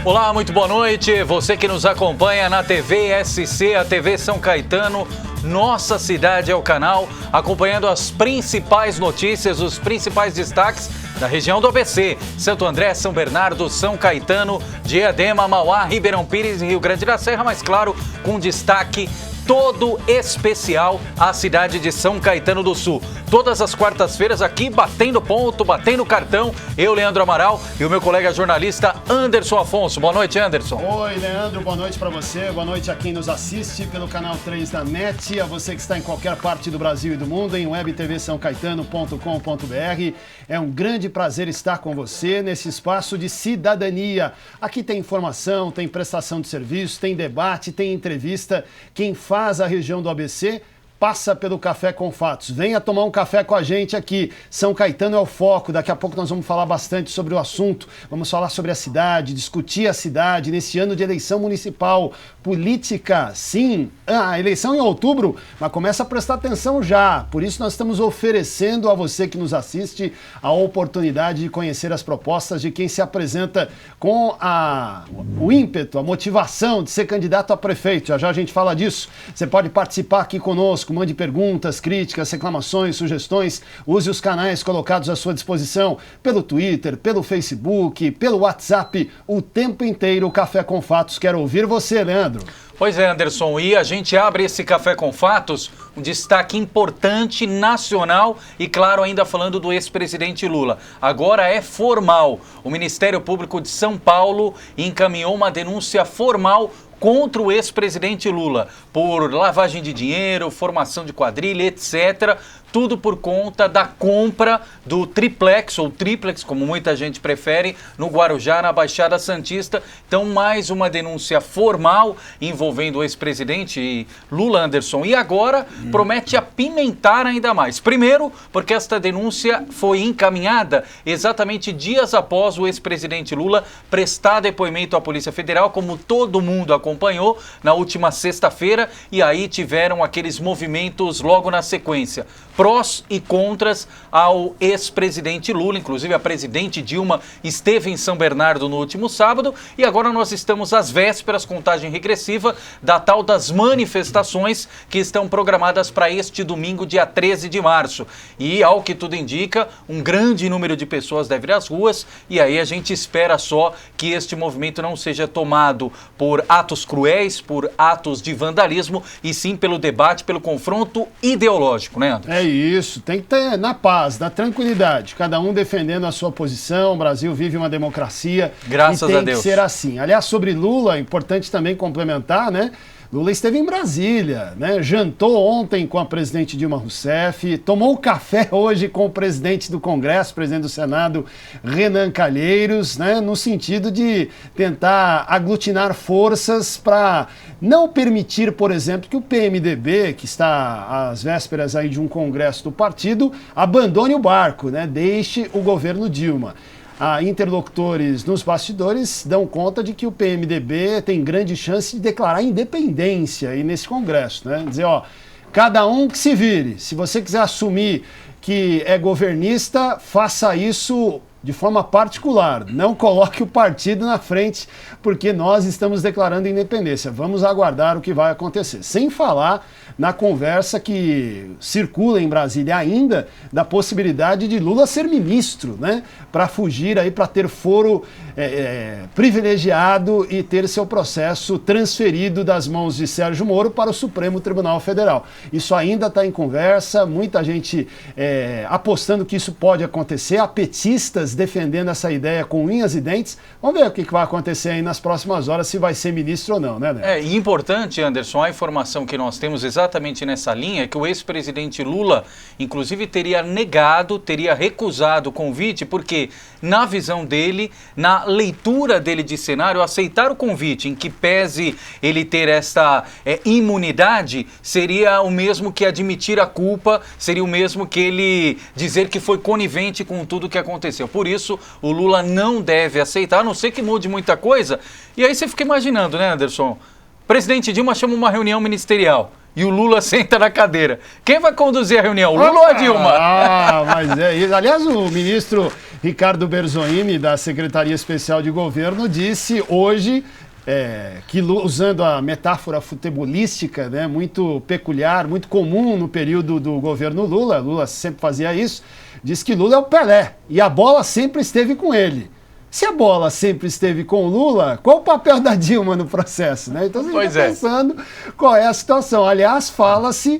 Olá, muito boa noite. Você que nos acompanha na TV SC, a TV São Caetano, Nossa Cidade é o canal, acompanhando as principais notícias, os principais destaques da região do ABC, Santo André, São Bernardo, São Caetano, Diadema, Mauá, Ribeirão Pires e Rio Grande da Serra, mas claro, com destaque todo especial à cidade de São Caetano do Sul. Todas as quartas-feiras aqui, batendo ponto, batendo cartão, eu, Leandro Amaral, e o meu colega jornalista Anderson Afonso. Boa noite, Anderson. Oi, Leandro, boa noite para você, boa noite a quem nos assiste pelo canal 3 da NET, a você que está em qualquer parte do Brasil e do mundo, em webtvsãocaetano.com.br. É um grande prazer estar com você nesse espaço de cidadania. Aqui tem informação, tem prestação de serviço, tem debate, tem entrevista. Quem faz a região do ABC passa pelo Café com Fatos. Venha tomar um café com a gente aqui. São Caetano é o foco. Daqui a pouco nós vamos falar bastante sobre o assunto. Vamos falar sobre a cidade, discutir a cidade nesse ano de eleição municipal. Política, sim. A eleição em outubro, mas começa a prestar atenção já. Por isso nós estamos oferecendo a você que nos assiste a oportunidade de conhecer as propostas de quem se apresenta com o ímpeto, a motivação de ser candidato a prefeito. Já já a gente fala disso. Você pode participar aqui conosco. Mande perguntas, críticas, reclamações, sugestões. Use os canais colocados à sua disposição pelo Twitter, pelo Facebook, pelo WhatsApp. O tempo inteiro o Café com Fatos. Quero ouvir você, Leandro. Pois é, Anderson, e a gente abre esse Café com Fatos, um destaque importante, nacional e, claro, ainda falando do ex-presidente Lula. Agora é formal. O Ministério Público de São Paulo encaminhou uma denúncia formal contra o ex-presidente Lula por lavagem de dinheiro, formação de quadrilha, etc., tudo por conta da compra do triplex, ou triplex, como muita gente prefere, no Guarujá, na Baixada Santista. Então, mais uma denúncia formal envolvendo o ex-presidente Lula, Anderson. E agora promete apimentar ainda mais. Primeiro, porque esta denúncia foi encaminhada exatamente dias após o ex-presidente Lula prestar depoimento à Polícia Federal, como todo mundo acompanhou, na última sexta-feira, e aí tiveram aqueles movimentos logo na sequência. Prós e contras ao ex-presidente Lula, inclusive a presidente Dilma esteve em São Bernardo no último sábado e agora nós estamos às vésperas, contagem regressiva, da tal das manifestações que estão programadas para este domingo, dia 13 de março. E, ao que tudo indica, um grande número de pessoas deve ir às ruas e aí a gente espera só que este movimento não seja tomado por atos cruéis, por atos de vandalismo e sim pelo debate, pelo confronto ideológico, né, André? É isso, tem que ter na paz, na tranquilidade, cada um defendendo a sua posição. O Brasil vive uma democracia. Graças a Deus. E tem que ser assim. Aliás, sobre Lula, é importante também complementar, né? Lula esteve em Brasília, né? Jantou ontem com a presidente Dilma Rousseff, tomou café hoje com o presidente do Congresso, presidente do Senado, Renan Calheiros, né? No sentido de tentar aglutinar forças para não permitir, por exemplo, que o PMDB, que está às vésperas aí de um congresso do partido, abandone o barco, né? Deixe o governo Dilma. Interlocutores nos bastidores dão conta de que o PMDB tem grande chance de declarar independência aí nesse Congresso, né? Dizer, ó, cada um que se vire. Se você quiser assumir que é governista, faça isso de forma particular. Não coloque o partido na frente, porque nós estamos declarando independência. Vamos aguardar o que vai acontecer. Sem falar na conversa que circula em Brasília ainda da possibilidade de Lula ser ministro, né? Para fugir aí, para ter foro privilegiado e ter seu processo transferido das mãos de Sérgio Moro para o Supremo Tribunal Federal. Isso ainda está em conversa, muita gente apostando que isso pode acontecer, há petistas defendendo essa ideia com unhas e dentes. Vamos ver o que vai acontecer aí nas próximas horas, se vai ser ministro ou não, né, Né? E importante, Anderson, a informação que nós temos exatamente nessa linha é que o ex-presidente Lula, inclusive, teria negado, teria recusado o convite, porque, na visão dele, na leitura dele de cenário, aceitar o convite, em que pese ele ter esta imunidade, seria o mesmo que admitir a culpa, seria o mesmo que ele dizer que foi conivente com tudo o que aconteceu. por isso o Lula não deve aceitar, a não ser que mude muita coisa. E aí você fica imaginando, né, Anderson? Presidente Dilma chama uma reunião ministerial e o Lula senta na cadeira. Quem vai conduzir a reunião, o Lula ou a Dilma? Mas é isso. Aliás, o ministro Ricardo Berzolini, da Secretaria Especial de Governo, disse hoje que, usando a metáfora futebolística, né, muito peculiar, muito comum no período do governo Lula sempre fazia isso, disse que Lula é o Pelé e a bola sempre esteve com ele. Se a bola sempre esteve com o Lula, qual o papel da Dilma no processo, né? Então você está pensando qual é a situação. Aliás, fala-se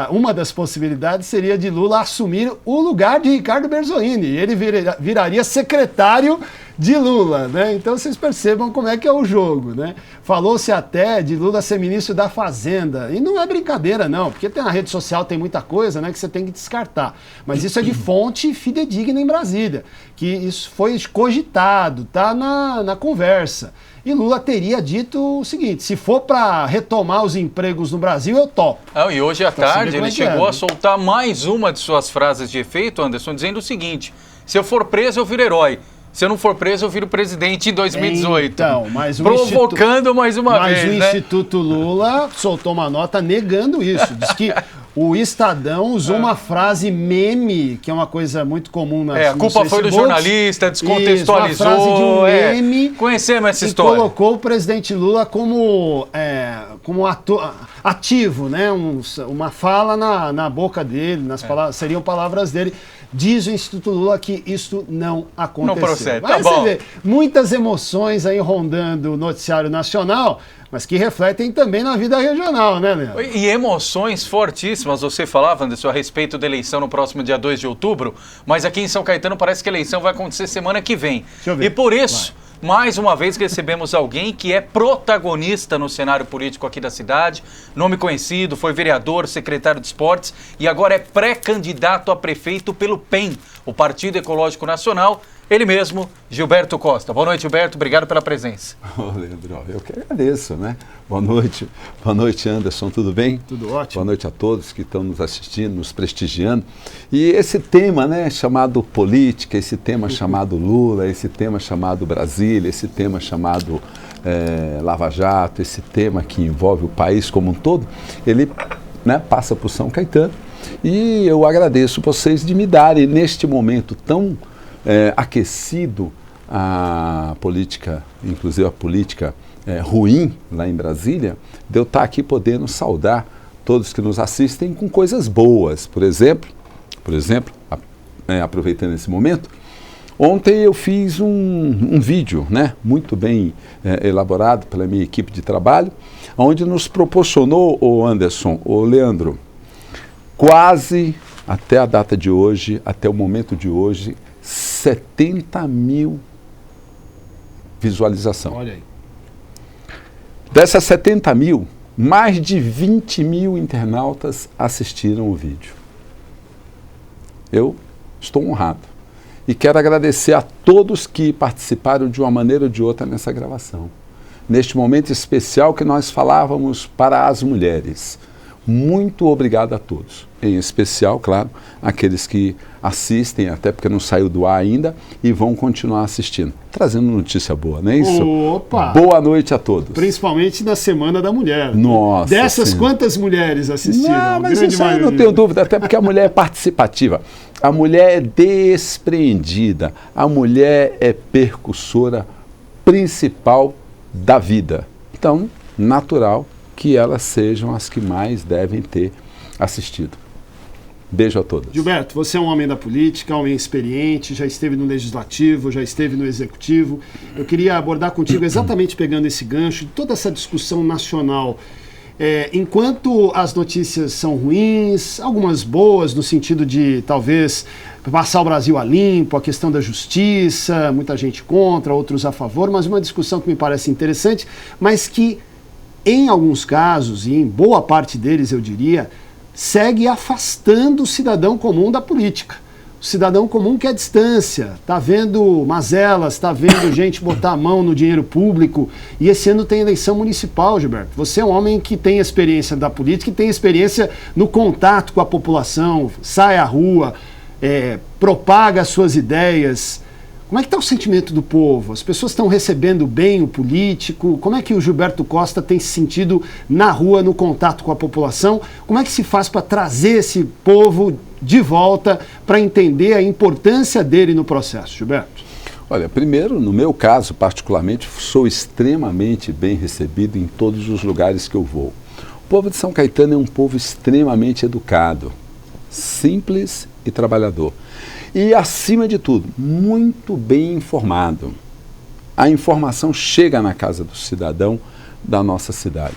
uma das possibilidades seria de Lula assumir o lugar de Ricardo Berzolini. Ele viraria secretário de Lula, né? Então vocês percebam como é que é o jogo, né? Falou-se até de Lula ser ministro da Fazenda. E não é brincadeira, não, porque na rede social tem muita coisa, né, que você tem que descartar. Mas isso é de fonte fidedigna em Brasília, que isso foi cogitado, tá na conversa. E Lula teria dito o seguinte: se for para retomar os empregos no Brasil, eu topo. E hoje à tarde ele chegou a soltar mais uma de suas frases de efeito, Anderson, dizendo o seguinte: se eu for preso, eu viro herói. Se eu não for preso, eu viro presidente em 2018. Então, provocando mais uma vez, Mas o Instituto Lula soltou uma nota negando isso. Diz que o Estadão usou uma frase meme, que é uma coisa muito comum nas a culpa foi do jornalista, descontextualizou. Isso, uma frase de um meme. Conhecemos essa história. E colocou o presidente Lula como ativo, né? Uma fala na boca dele, seriam palavras dele. Diz o Instituto Lula que isso não aconteceu. Não procede, tá bom. Você vê muitas emoções aí rondando o noticiário nacional, mas que refletem também na vida regional, né, Leandro? E emoções fortíssimas, você falava, Anderson, a respeito da eleição no próximo dia 2 de outubro, mas aqui em São Caetano parece que a eleição vai acontecer semana que vem. Deixa eu ver. E por isso, mais uma vez recebemos alguém que é protagonista no cenário político aqui da cidade, nome conhecido, foi vereador, secretário de esportes e agora é pré-candidato a prefeito pelo PEN, o Partido Ecológico Nacional. Ele mesmo, Gilberto Costa. Boa noite, Gilberto. Obrigado pela presença. Leandro, eu que agradeço, né? Boa noite, Anderson. Tudo bem? Tudo ótimo. Boa noite a todos que estão nos assistindo, nos prestigiando. E esse tema, né, chamado política, esse tema chamado Lula, esse tema chamado Brasília, esse tema chamado Lava Jato, esse tema que envolve o país como um todo, ele, né, passa por São Caetano. E eu agradeço vocês de me darem, neste momento tão aquecido, a política, inclusive a política ruim lá em Brasília, de eu estar aqui podendo saudar todos que nos assistem com coisas boas. Por exemplo, aproveitando esse momento, ontem eu fiz um vídeo, né, muito bem elaborado pela minha equipe de trabalho, onde nos proporcionou, o Anderson, o Leandro, quase até a data de hoje, até o momento de hoje, 70 mil visualizações. Olha aí. Dessas 70 mil, mais de 20 mil internautas assistiram o vídeo. Eu estou honrado. E quero agradecer a todos que participaram de uma maneira ou de outra nessa gravação. Neste momento especial que nós falávamos para as mulheres. Muito obrigado a todos. Em especial, claro, aqueles que assistem, até porque não saiu do ar ainda, e vão continuar assistindo. Trazendo notícia boa, não é isso? Opa! Boa noite a todos. Principalmente na Semana da Mulher. Nossa. Dessas, sim. Quantas mulheres assistiram? Não, mas isso aí eu não tenho dúvida, até porque a mulher é participativa. A mulher é despreendida. A mulher é percussora principal da vida. Então, natural que elas sejam as que mais devem ter assistido. Beijo a todos. Gilberto, você é um homem da política, um homem experiente, já esteve no Legislativo, já esteve no Executivo. Eu queria abordar contigo exatamente pegando esse gancho de toda essa discussão nacional. Enquanto as notícias são ruins, algumas boas, no sentido de talvez passar o Brasil a limpo, a questão da justiça, muita gente contra, outros a favor, mas uma discussão que me parece interessante, mas que em alguns casos, e em boa parte deles eu diria, segue afastando o cidadão comum da política. O cidadão comum quer distância, está vendo mazelas, está vendo gente botar a mão no dinheiro público, e esse ano tem eleição municipal, Gilberto. Você é um homem que tem experiência da política e tem experiência no contato com a população, sai à rua. propaga as suas ideias. Como é que está o sentimento do povo? As pessoas estão recebendo bem o político? Como é que o Gilberto Costa tem se sentido na rua, no contato com a população? Como é que se faz para trazer esse povo de volta para entender a importância dele no processo, Gilberto? Olha, primeiro, no meu caso, particularmente, sou extremamente bem recebido em todos os lugares que eu vou. O povo de São Caetano é um povo extremamente educado, simples e trabalhador. E, acima de tudo, muito bem informado. A informação chega na casa do cidadão da nossa cidade.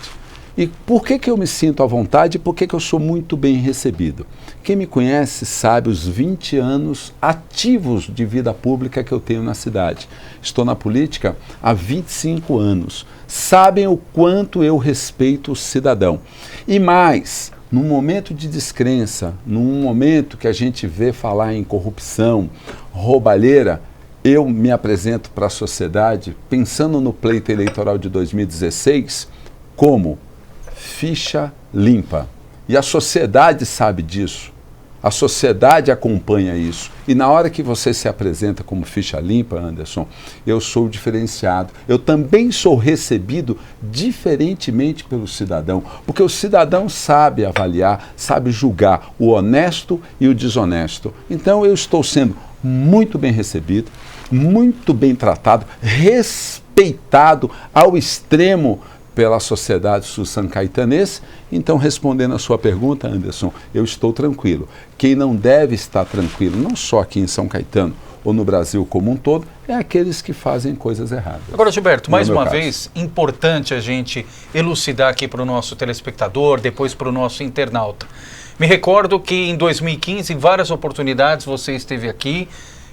E por que eu me sinto à vontade e por que eu sou muito bem recebido? Quem me conhece sabe os 20 anos ativos de vida pública que eu tenho na cidade. Estou na política há 25 anos. Sabem o quanto eu respeito o cidadão. E mais, num momento de descrença, num momento que a gente vê falar em corrupção, roubalheira, eu me apresento para a sociedade pensando no pleito eleitoral de 2016 como ficha limpa. E a sociedade sabe disso. A sociedade acompanha isso. E na hora que você se apresenta como ficha limpa, Anderson, eu sou diferenciado. Eu também sou recebido diferentemente pelo cidadão. Porque o cidadão sabe avaliar, sabe julgar o honesto e o desonesto. Então eu estou sendo muito bem recebido, muito bem tratado, respeitado ao extremo pela sociedade sul-sancaetanense. Então, respondendo a sua pergunta, Anderson, eu estou tranquilo. Quem não deve estar tranquilo, não só aqui em São Caetano ou no Brasil como um todo, é aqueles que fazem coisas erradas. Agora, Gilberto, mais uma vez, importante a gente elucidar aqui para o nosso telespectador, depois para o nosso internauta. Me recordo que em 2015, em várias oportunidades, você esteve aqui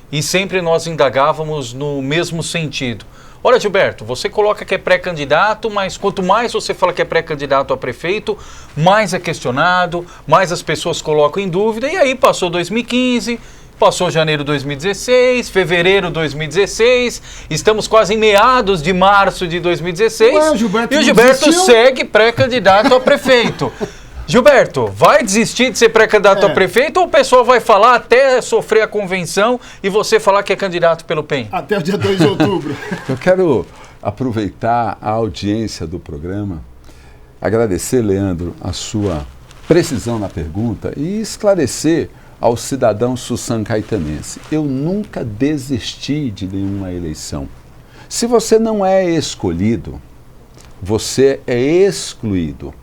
e sempre nós indagávamos no mesmo sentido. Olha, Gilberto, você coloca que é pré-candidato, mas quanto mais você fala que é pré-candidato a prefeito, mais é questionado, mais as pessoas colocam em dúvida. E aí passou 2015, passou janeiro de 2016, fevereiro de 2016, estamos quase em meados de março de 2016. Ué, e o Gilberto segue pré-candidato a prefeito. Gilberto, vai desistir de ser pré-candidato a prefeito ou o pessoal vai falar até sofrer a convenção e você falar que é candidato pelo PEN? Até o dia 2 de outubro. Eu quero aproveitar a audiência do programa, agradecer, Leandro, a sua precisão na pergunta e esclarecer ao cidadão sul-sancaetanense. Eu nunca desisti de nenhuma eleição. Se você não é escolhido, você é excluído.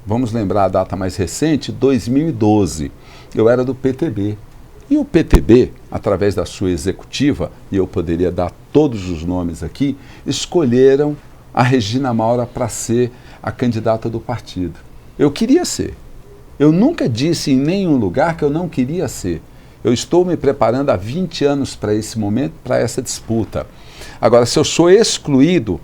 Vamos lembrar a data mais recente, 2012. Eu era do PTB. E o PTB, através da sua executiva, e eu poderia dar todos os nomes aqui, escolheram a Regina Maura para ser a candidata do partido. Eu queria ser. Eu nunca disse em nenhum lugar que eu não queria ser. Eu estou me preparando há 20 anos para esse momento, para essa disputa. Agora, se eu sou excluído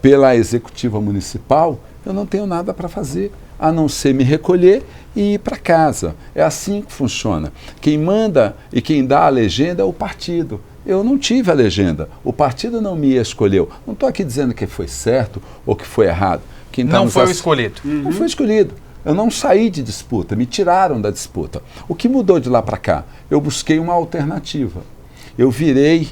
pela executiva municipal, eu não tenho nada para fazer, a não ser me recolher e ir para casa. É assim que funciona. Quem manda e quem dá a legenda é o partido. Eu não tive a legenda, o partido não me escolheu. Não estou aqui dizendo que foi certo ou que foi errado. Não foi o escolhido. Não foi escolhido. Eu não saí de disputa, me tiraram da disputa. O que mudou de lá para cá? Eu busquei uma alternativa. Eu virei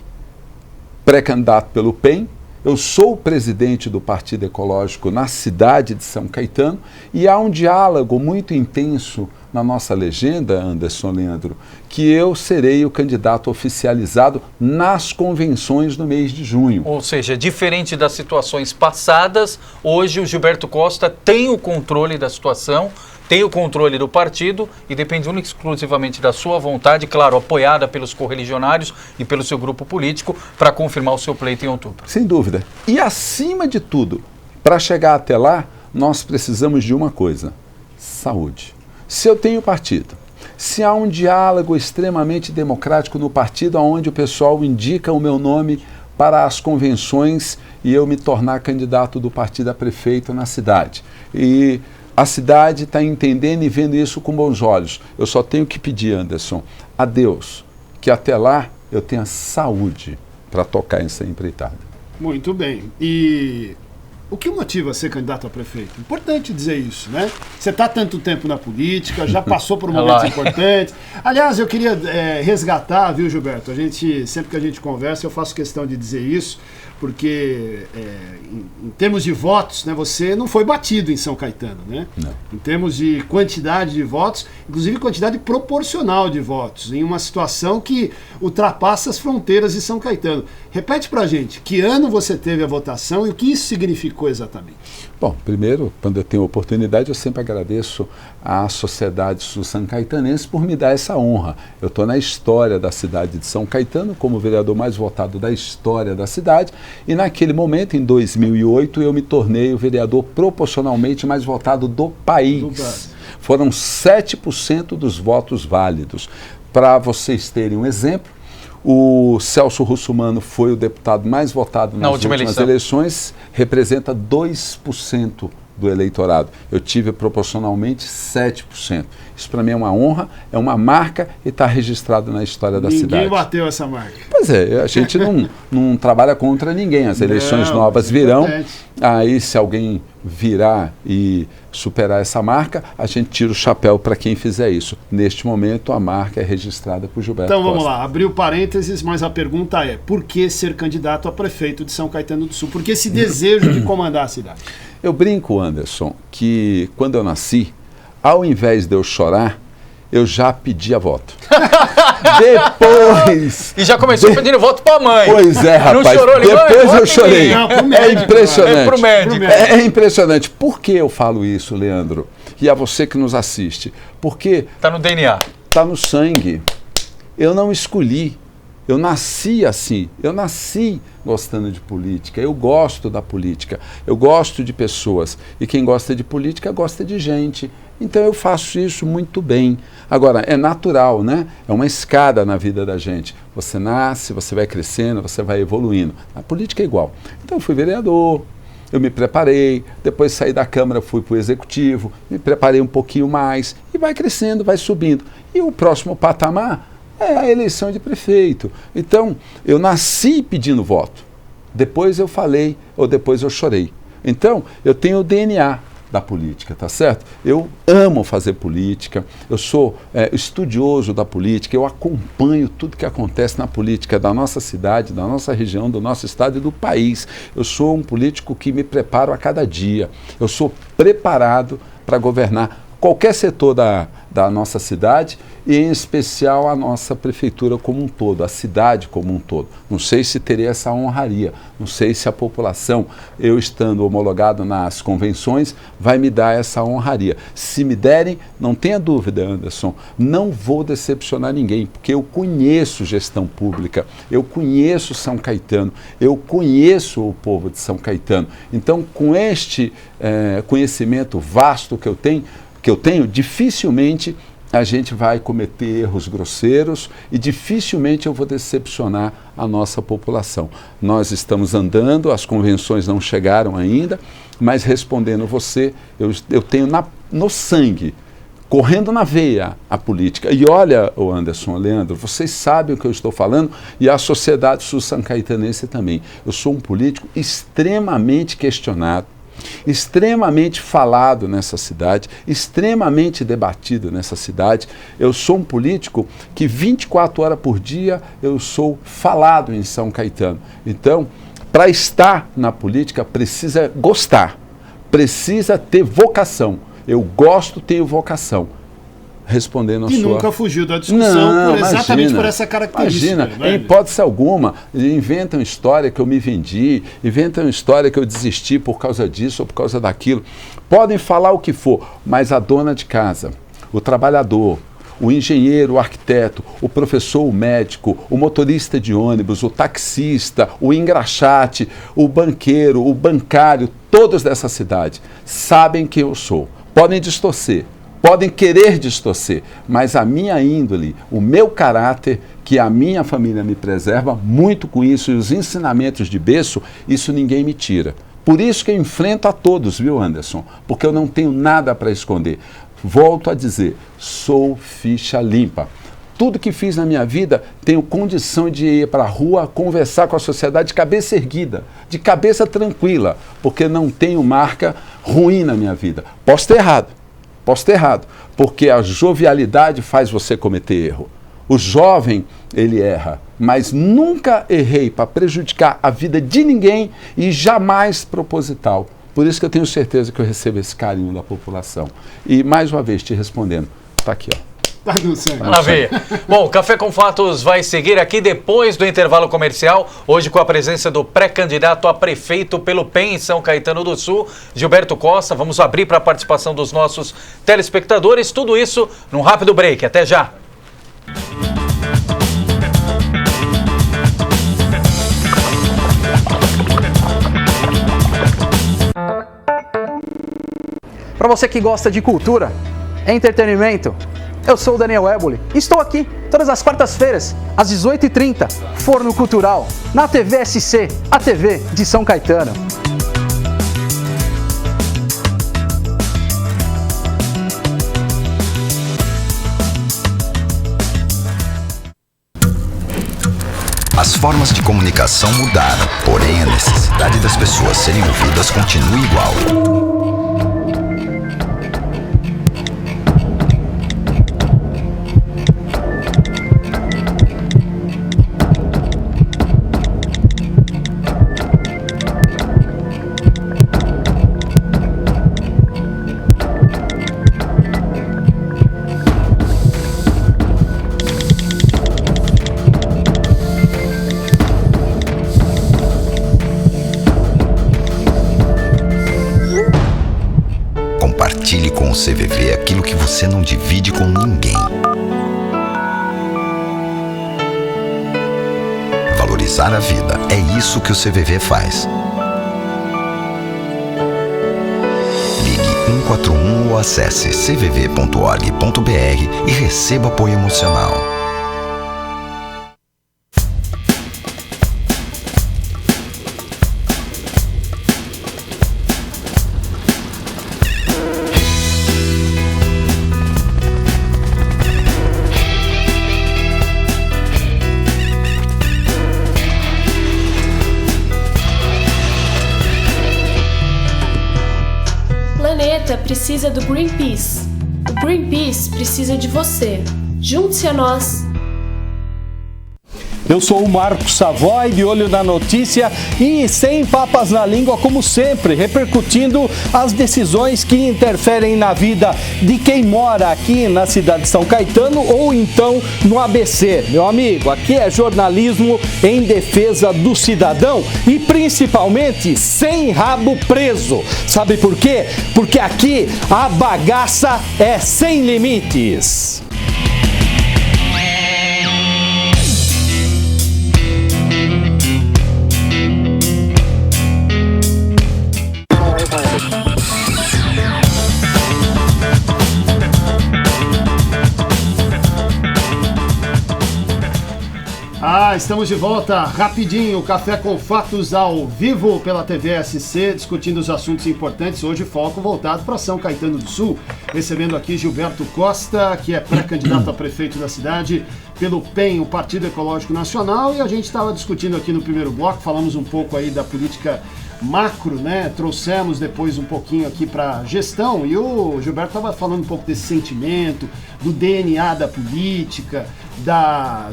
pré-candidato pelo PEN. Eu sou o presidente do Partido Ecológico na cidade de São Caetano e há um diálogo muito intenso na nossa legenda, Anderson, Leandro, que eu serei o candidato oficializado nas convenções no mês de junho. Ou seja, diferente das situações passadas, hoje o Gilberto Costa tem o controle da situação, tem o controle do partido e depende única e exclusivamente da sua vontade, claro, apoiada pelos correligionários e pelo seu grupo político, para confirmar o seu pleito em outubro. Sem dúvida. E acima de tudo, para chegar até lá, nós precisamos de uma coisa: saúde. Se eu tenho partido, se há um diálogo extremamente democrático no partido, onde o pessoal indica o meu nome para as convenções e eu me tornar candidato do partido a prefeito na cidade. E a cidade está entendendo e vendo isso com bons olhos. Eu só tenho que pedir, Anderson, a Deus, que até lá eu tenha saúde para tocar essa empreitada. Muito bem. E O que motiva a ser candidato a prefeito? Importante dizer isso, né? Você está tanto tempo na política, já passou por momentos importantes. Aliás, eu queria resgatar, viu, Gilberto? Sempre que a gente conversa, eu faço questão de dizer isso, porque em termos de votos, né, você não foi batido em São Caetano, né? Não. Em termos de quantidade de votos, inclusive quantidade proporcional de votos, em uma situação que ultrapassa as fronteiras de São Caetano. Repete pra gente, que ano você teve a votação e o que isso significou exatamente? Bom, primeiro, quando eu tenho oportunidade, eu sempre agradeço à sociedade sul-são-caetanense por me dar essa honra. Eu estou na história da cidade de São Caetano, como vereador mais votado da história da cidade, e naquele momento, em 2008, eu me tornei o vereador proporcionalmente mais votado do país. Foram 7% dos votos válidos. Para vocês terem um exemplo, o Celso Russomano foi o deputado mais votado nas últimas eleições, representa 2% do eleitorado. Eu tive proporcionalmente 7%. Isso para mim é uma honra, é uma marca e está registrado na história da cidade. Ninguém bateu essa marca. Pois é, a gente não trabalha contra ninguém. As eleições novas virão, aí se alguém virar e superar essa marca, a gente tira o chapéu para quem fizer isso. Neste momento, a marca é registrada por Gilberto Costa. Então vamos lá, abriu parênteses, mas a pergunta é: por que ser candidato a prefeito de São Caetano do Sul? Por que esse desejo de comandar a cidade? Eu brinco, Anderson, que quando eu nasci, ao invés de eu chorar, eu já pedia voto. Depois... E já começou pedindo voto para a mãe. Pois é, rapaz. Não chorou, depois eu chorei. Não, pro médico, é impressionante. É pro médico. É impressionante. Por que eu falo isso, Leandro? E a você que nos assiste? Porque... Está no DNA. Está no sangue. Eu não escolhi. Eu nasci assim, eu nasci gostando de política, eu gosto da política, eu gosto de pessoas, e quem gosta de política gosta de gente, então eu faço isso muito bem. Agora, é natural, né? É uma escada na vida da gente, você nasce, você vai crescendo, você vai evoluindo, a política é igual. Então eu fui vereador, eu me preparei, depois saí da Câmara, fui para o Executivo, me preparei um pouquinho mais, e vai crescendo, vai subindo. E o próximo patamar é a eleição de prefeito. Então, eu nasci pedindo voto. Depois eu falei, ou depois eu chorei. Então, eu tenho o DNA da política, tá certo? Eu amo fazer política, eu sou estudioso da política, eu acompanho tudo que acontece na política da nossa cidade, da nossa região, do nosso estado e do país. Eu sou um político que me preparo a cada dia. Eu sou preparado para governar qualquer setor da nossa cidade e, em especial, a nossa prefeitura como um todo, a cidade como um todo. Não sei se terei essa honraria, não sei se a população, eu estando homologado nas convenções, vai me dar essa honraria. Se me derem, não tenha dúvida, Anderson, não vou decepcionar ninguém, porque eu conheço gestão pública, eu conheço São Caetano, eu conheço o povo de São Caetano. Então, com este conhecimento vasto que eu tenho, dificilmente a gente vai cometer erros grosseiros e dificilmente eu vou decepcionar a nossa população. Nós estamos andando, as convenções não chegaram ainda, mas respondendo você, eu tenho no sangue, correndo na veia a política. E olha, Anderson, Leandro, vocês sabem o que eu estou falando e a sociedade sul-são-caetanense também. Eu sou um político extremamente questionado, extremamente falado nessa cidade, extremamente debatido nessa cidade. Eu sou um político que 24 horas por dia eu sou falado em São Caetano. Então, para estar na política precisa gostar, precisa ter vocação. Eu gosto, tenho vocação. Respondendo a sua... E nunca fugiu da discussão exatamente por essa característica. Imagina, em hipótese alguma, inventam história que eu me vendi, inventam história que eu desisti por causa disso ou por causa daquilo. Podem falar o que for, mas a dona de casa, o trabalhador, o engenheiro, o arquiteto, o professor, o médico, o motorista de ônibus, o taxista, o engraxate, o banqueiro, o bancário, todos dessa cidade sabem quem eu sou. Podem distorcer, podem querer distorcer, mas a minha índole, o meu caráter, que a minha família me preserva muito com isso, e os ensinamentos de berço, isso ninguém me tira. Por isso que eu enfrento a todos, viu, Anderson? Porque eu não tenho nada para esconder. Volto a dizer, sou ficha limpa. tudo que fiz na minha vida, tenho condição de ir para a rua, conversar com a sociedade de cabeça erguida, de cabeça tranquila, porque não tenho marca ruim na minha vida. Posso ter errado, porque a jovialidade faz você cometer erro. O jovem, ele erra, mas nunca errei para prejudicar a vida de ninguém e jamais proposital. Por isso que eu tenho certeza que eu recebo esse carinho da população. E, mais uma vez, te respondendo, está aqui, ó. Tá no sangue. Maravilha. Bom, o Café com Fatos vai seguir aqui depois do intervalo comercial, hoje com a presença do pré-candidato a prefeito pelo PEN em São Caetano do Sul, Gilberto Costa. Vamos abrir para a participação dos nossos telespectadores. Tudo isso num rápido break. Até já. Para você que gosta de cultura, entretenimento, eu sou o Daniel Éboli. Estou aqui todas as quartas-feiras, às 18h30, Forno Cultural, na TV SC, a TV de São Caetano. As formas de comunicação mudaram, porém a necessidade das pessoas serem ouvidas continua igual. Compartilhe com o CVV aquilo que você não divide com ninguém. Valorizar a vida, é isso que o CVV faz. Ligue 141 ou acesse cvv.org.br e receba apoio emocional. Precisa do Greenpeace. O Greenpeace precisa de você. Junte-se a nós. Eu sou o Marcos Savoy, de olho na notícia e sem papas na língua, como sempre, repercutindo as decisões que interferem na vida de quem mora aqui na cidade de São Caetano ou então no ABC. Meu amigo, aqui é jornalismo em defesa do cidadão e principalmente sem rabo preso. Sabe por quê? Porque aqui a bagaça é sem limites. Estamos de volta rapidinho, Café com Fatos ao vivo pela TV SC, discutindo os assuntos importantes. Hoje foco voltado para São Caetano do Sul, recebendo aqui Gilberto Costa, que é pré-candidato a prefeito da cidade pelo PEN, o Partido Ecológico Nacional, e a gente estava discutindo aqui no primeiro bloco, falamos um pouco aí da política macro, né? Trouxemos depois um pouquinho aqui para gestão e o Gilberto estava falando um pouco desse sentimento, do DNA da política, da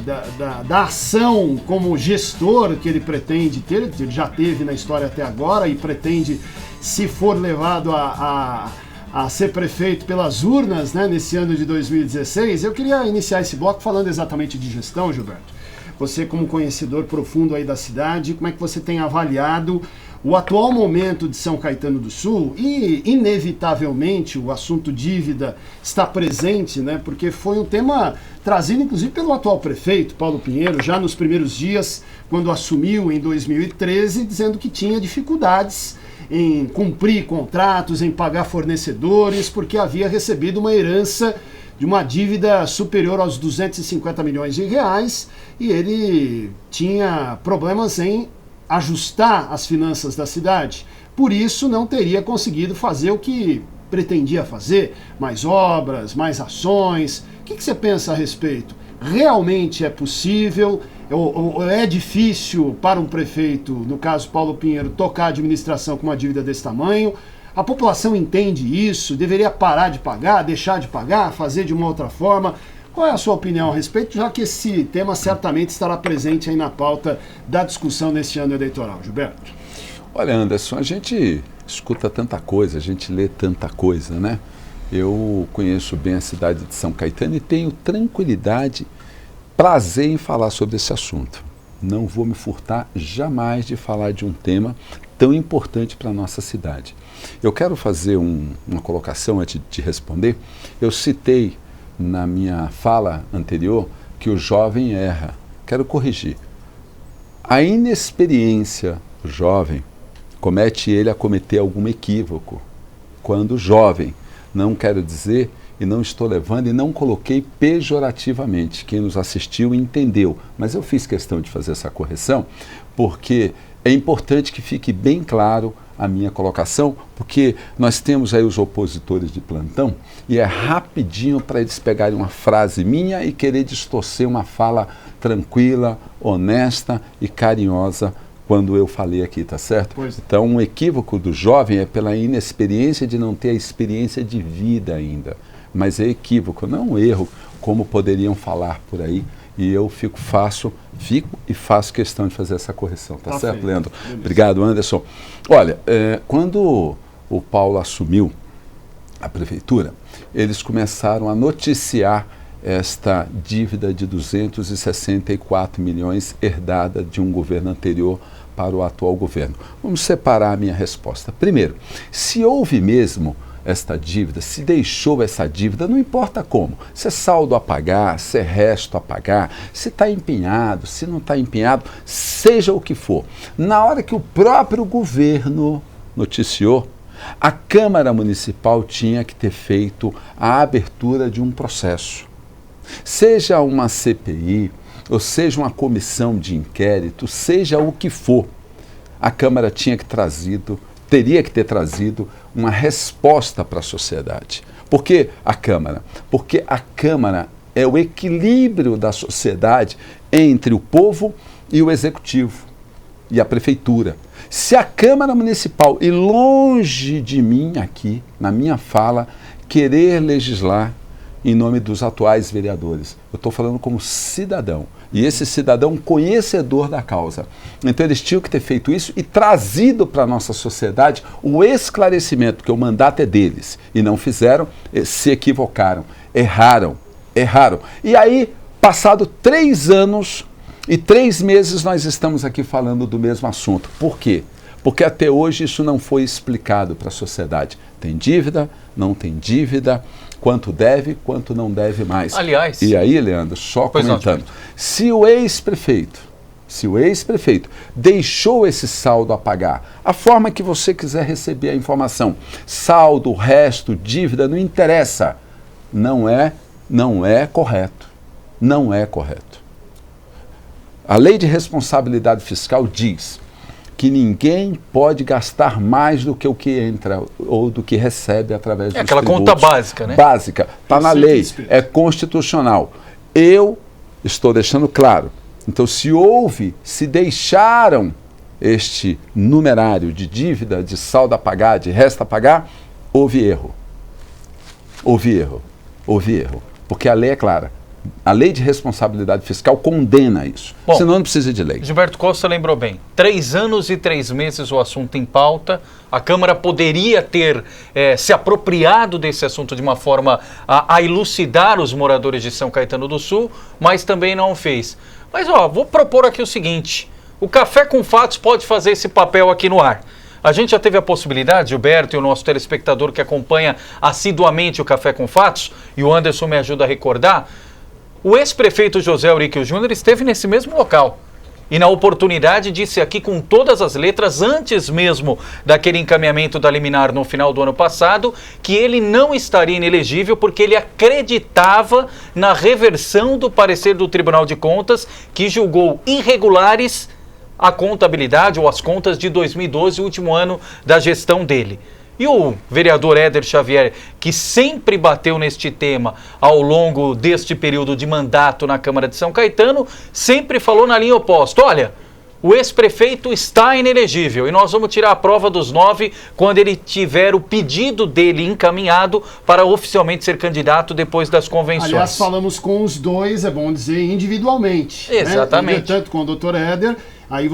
ação como gestor que ele pretende ter, ele já teve na história até agora e pretende, se for levado a ser prefeito pelas urnas, né, nesse ano de 2016. Eu queria iniciar esse bloco falando exatamente de gestão, Gilberto. Você, como conhecedor profundo aí da cidade, como é que você tem avaliado o atual momento de São Caetano do Sul? E, inevitavelmente, o assunto dívida está presente, né? Porque foi um tema trazido, inclusive, pelo atual prefeito, Paulo Pinheiro, já nos primeiros dias, quando assumiu em 2013, dizendo que tinha dificuldades em cumprir contratos, em pagar fornecedores, porque havia recebido uma herança de uma dívida superior aos 250 milhões de reais e ele tinha problemas em ajustar as finanças da cidade. Por isso, não teria conseguido fazer o que pretendia fazer, mais obras, mais ações. O que você pensa a respeito? realmente é possível? Ou é difícil para um prefeito, no caso Paulo Pinheiro, tocar a administração com uma dívida desse tamanho? A população entende isso? Deveria parar de pagar, deixar de pagar, fazer de uma outra forma? Qual é a sua opinião a respeito, já que esse tema certamente estará presente aí na pauta da discussão neste ano eleitoral, Gilberto? Olha, Anderson, a gente escuta tanta coisa, a gente lê tanta coisa, né? Eu conheço bem a cidade de São Caetano e tenho tranquilidade, prazer em falar sobre esse assunto. Não vou me furtar jamais de falar de um tema tão importante para a nossa cidade. Eu quero fazer uma colocação antes de responder. Eu citei na minha fala anterior que o jovem erra. Quero corrigir. A inexperiência do jovem comete ele a cometer algum equívoco. Quando jovem, não quero dizer e não estou levando e não coloquei pejorativamente. Quem nos assistiu entendeu, mas eu fiz questão de fazer essa correção porque é importante que fique bem claro a minha colocação, porque nós temos aí os opositores de plantão e é rapidinho para eles pegarem uma frase minha e querer distorcer uma fala tranquila, honesta e carinhosa quando eu falei aqui, tá certo? Então, um equívoco do jovem é pela inexperiência de não ter a experiência de vida ainda. Mas é equívoco, não um erro, como poderiam falar por aí. E eu fico e faço questão de fazer essa correção, tá certo, feito, Leandro? Beleza. Obrigado, Anderson. Olha, quando o Paulo assumiu a prefeitura, eles começaram a noticiar esta dívida de 264 milhões herdada de um governo anterior para o atual governo. Vamos separar a minha resposta. Primeiro, se houve mesmo esta dívida, se deixou essa dívida, não importa como, se é saldo a pagar, se é resto a pagar, se está empenhado, se não está empenhado, seja o que for. Na hora que o próprio governo noticiou, a Câmara Municipal tinha que ter feito a abertura de um processo. Seja uma CPI, ou seja uma comissão de inquérito, seja o que for, a Câmara teria que ter trazido uma resposta para a sociedade. Por que a Câmara? Porque a Câmara é o equilíbrio da sociedade entre o povo e o Executivo e a Prefeitura. Se a Câmara Municipal, e longe de mim aqui, na minha fala, querer legislar em nome dos atuais vereadores, eu estou falando como cidadão, e esse cidadão conhecedor da causa. Então eles tinham que ter feito isso e trazido para a nossa sociedade o esclarecimento, que o mandato é deles, e não fizeram, se equivocaram, erraram. E aí, passado 3 anos e 3 meses, nós estamos aqui falando do mesmo assunto. Por quê? Porque até hoje isso não foi explicado para a sociedade. Tem dívida, não tem dívida, quanto deve, quanto não deve mais. Aliás... E aí, Leandro, só comentando, se o ex-prefeito deixou esse saldo a pagar, a forma que você quiser receber a informação, saldo, resto, dívida, não interessa, não é correto. Não é correto. A Lei de Responsabilidade Fiscal diz que ninguém pode gastar mais do que o que entra ou do que recebe através dos aquela tributos. Conta básica, né? Básica, está na lei, é constitucional. Eu estou deixando claro. Então, se deixaram este numerário de dívida, de saldo a pagar, de resto a pagar, houve erro. Porque a lei é clara. A Lei de Responsabilidade Fiscal condena isso. Bom, senão não precisa de lei. Gilberto Costa lembrou bem. 3 anos e 3 meses o assunto em pauta. A Câmara poderia ter se apropriado desse assunto de uma forma a elucidar os moradores de São Caetano do Sul, mas também não fez. Mas vou propor aqui o seguinte. O Café com Fatos pode fazer esse papel aqui no ar. A gente já teve a possibilidade, Gilberto e o nosso telespectador que acompanha assiduamente o Café com Fatos, e o Anderson me ajuda a recordar, o ex-prefeito José Euríquio Júnior esteve nesse mesmo local e na oportunidade disse aqui com todas as letras, antes mesmo daquele encaminhamento da liminar no final do ano passado, que ele não estaria inelegível porque ele acreditava na reversão do parecer do Tribunal de Contas, que julgou irregulares a contabilidade ou as contas de 2012, o último ano da gestão dele. E o vereador Éder Xavier, que sempre bateu neste tema ao longo deste período de mandato na Câmara de São Caetano, sempre falou na linha oposta. Olha, o ex-prefeito está inelegível e nós vamos tirar a prova dos 9 quando ele tiver o pedido dele encaminhado para oficialmente ser candidato depois das convenções. Aliás, falamos com os dois, é bom dizer, individualmente. Exatamente. Né? Tanto com o doutor Éder, aí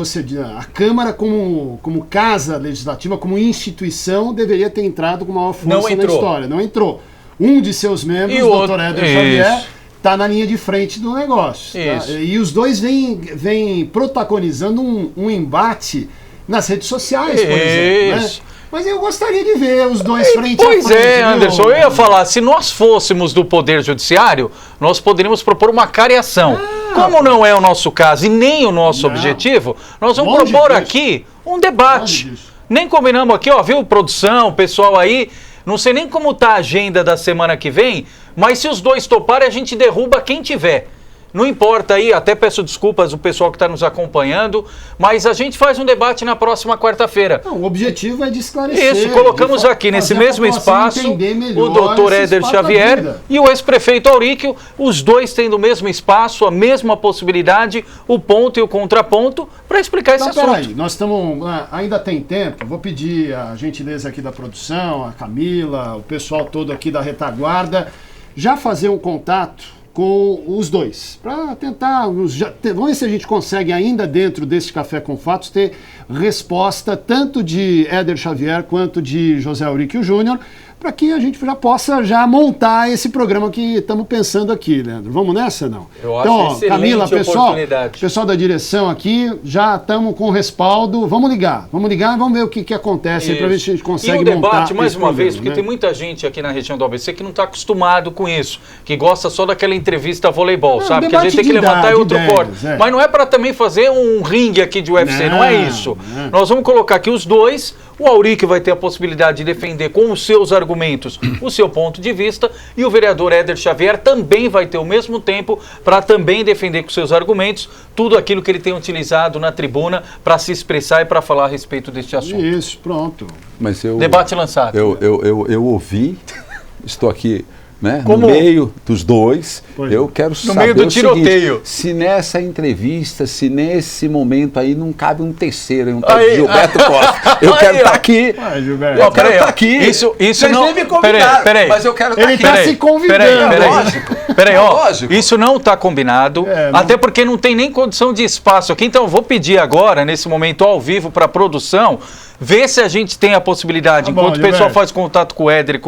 a Câmara como casa legislativa, como instituição, deveria ter entrado com maior força na história. Não entrou. Um de seus membros, o doutor Éder Xavier, está na linha de frente do negócio. Tá? E os dois vêm protagonizando um embate nas redes sociais, por exemplo. Né? Mas eu gostaria de ver os dois frente a frente. Pois é, Anderson, eu ia falar, se nós fôssemos do Poder Judiciário, nós poderíamos propor uma cariação. Como não é o nosso caso e nem o nosso objetivo, nós vamos propor aqui um debate. Nem combinamos aqui, ó, viu, produção, pessoal aí, não sei nem como está a agenda da semana que vem, mas se os dois toparem, a gente derruba quem tiver. Não importa aí, até peço desculpas ao pessoal que está nos acompanhando, mas a gente faz um debate na próxima quarta-feira. O objetivo é de esclarecer. Isso, colocamos aqui nesse mesmo espaço o doutor Éder Xavier e o ex-prefeito Auríquio, os dois tendo o mesmo espaço, a mesma possibilidade, o ponto e o contraponto, para explicar esse assunto. Peraí, nós estamos, ainda tem tempo, vou pedir a gentileza aqui da produção, a Camila, o pessoal todo aqui da retaguarda, já fazer um contato com os dois, para tentar, vamos ver se a gente consegue ainda dentro desse Café com Fatos ter resposta tanto de Éder Xavier quanto de José Auríquio Júnior, para que a gente já possa montar esse programa que estamos pensando aqui, Leandro. Vamos nessa, não? Eu acho excelente. Camila, pessoal da direção aqui, já estamos com respaldo. Vamos ligar e vamos ver o que acontece para ver se a gente consegue montar. E o debate, mais uma vez, porque tem muita gente aqui na região do ABC que não está acostumado com isso, que gosta só daquela entrevista voleibol, sabe? Que a gente tem que levantar outro corte. Mas não é para também fazer um ringue aqui de UFC, não é isso. Nós vamos colocar aqui os dois. O Auríquio vai ter a possibilidade de defender com os seus argumentos o seu ponto de vista e o vereador Éder Xavier também vai ter o mesmo tempo para também defender com seus argumentos tudo aquilo que ele tem utilizado na tribuna para se expressar e para falar a respeito deste assunto. Isso, pronto. Mas debate lançado. Eu ouvi, estou aqui, né, no meio dos dois, eu quero saber no meio do tiroteio. Seguinte, se nessa entrevista, se nesse momento aí não cabe um terceiro, um tal de Gilberto Costa. Eu quero estar aqui. Eu quero estar aqui. Isso não me convidaram, peraí. Mas eu quero estar aqui. Ele está se convidando. Peraí, isso não está combinado, até porque não tem nem condição de espaço aqui, então eu vou pedir agora, nesse momento ao vivo, para a produção, ver se a gente tem a possibilidade, enquanto o pessoal faz contato com o Éder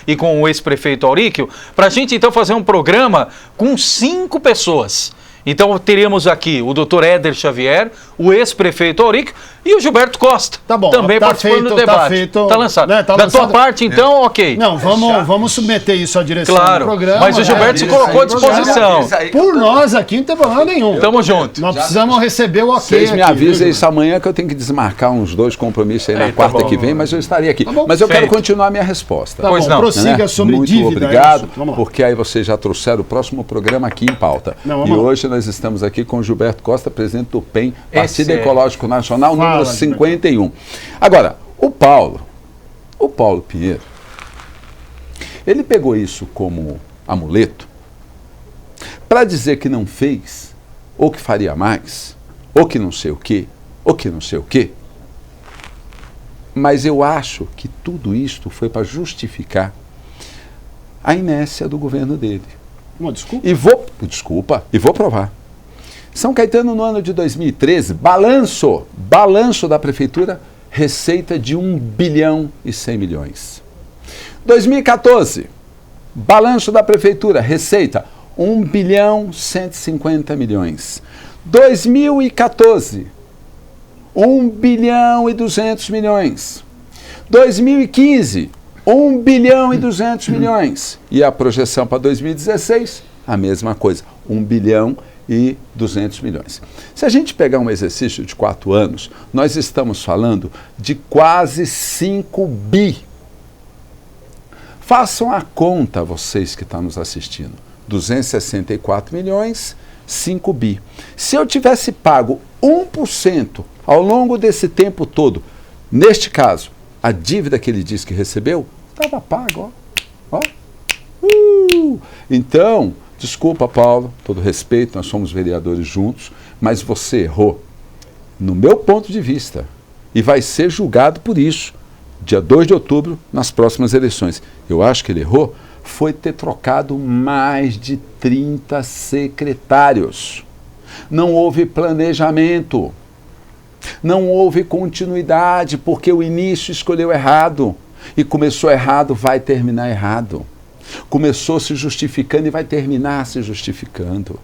e com o ex-prefeito Auríquio, para a gente então fazer um programa com 5 pessoas. Então teríamos aqui o doutor Éder Xavier, o ex-prefeito Auríquio e o Gilberto Costa, também participando do debate. Está lançado. Né, da tua parte, então, ok. Não, vamos submeter isso à direção do programa. Mas o Gilberto se colocou à disposição. Por nós aqui não tem problema nenhum. Tamo junto. Nós precisamos receber o ok. Vocês me avisam isso amanhã que eu tenho que desmarcar uns 2 compromissos aí na quarta que vem, mas eu estarei aqui. Mas eu quero continuar a minha resposta. Pois não. Prossiga sobre dívida. Muito obrigado, porque aí vocês já trouxeram o próximo programa aqui em pauta. E hoje nós estamos aqui com o Gilberto Costa, presidente do PEN, Partido Ecológico Nacional, número 51. Agora, o Paulo Pinheiro, ele pegou isso como amuleto para dizer que não fez, ou que faria mais, ou que não sei o quê, ou que não sei o quê. Mas eu acho que tudo isto foi para justificar a inércia do governo dele. Desculpa. E vou provar. São Caetano, no ano de 2013, balanço da prefeitura, receita de 1 bilhão e 100 milhões. 2014, balanço da prefeitura, receita 1 bilhão 150 milhões. 2014, 1 bilhão e 200 milhões. 2015, 1 bilhão e 200 milhões. E a projeção para 2016, a mesma coisa, 1 bilhão e 200 milhões. Se a gente pegar um exercício de 4 anos, nós estamos falando de quase 5 bi. Façam a conta, vocês que estão nos assistindo. 264 milhões, 5 bi. Se eu tivesse pago 1% ao longo desse tempo todo, neste caso, a dívida que ele disse que recebeu estava paga, ó. Então, desculpa, Paulo, todo respeito, nós somos vereadores juntos, mas você errou, no meu ponto de vista, e vai ser julgado por isso, dia 2 de outubro, nas próximas eleições. Eu acho que ele errou, foi ter trocado mais de 30 secretários. Não houve planejamento, não houve continuidade, porque o início escolheu errado. E começou errado, vai terminar errado. Começou se justificando e vai terminar se justificando.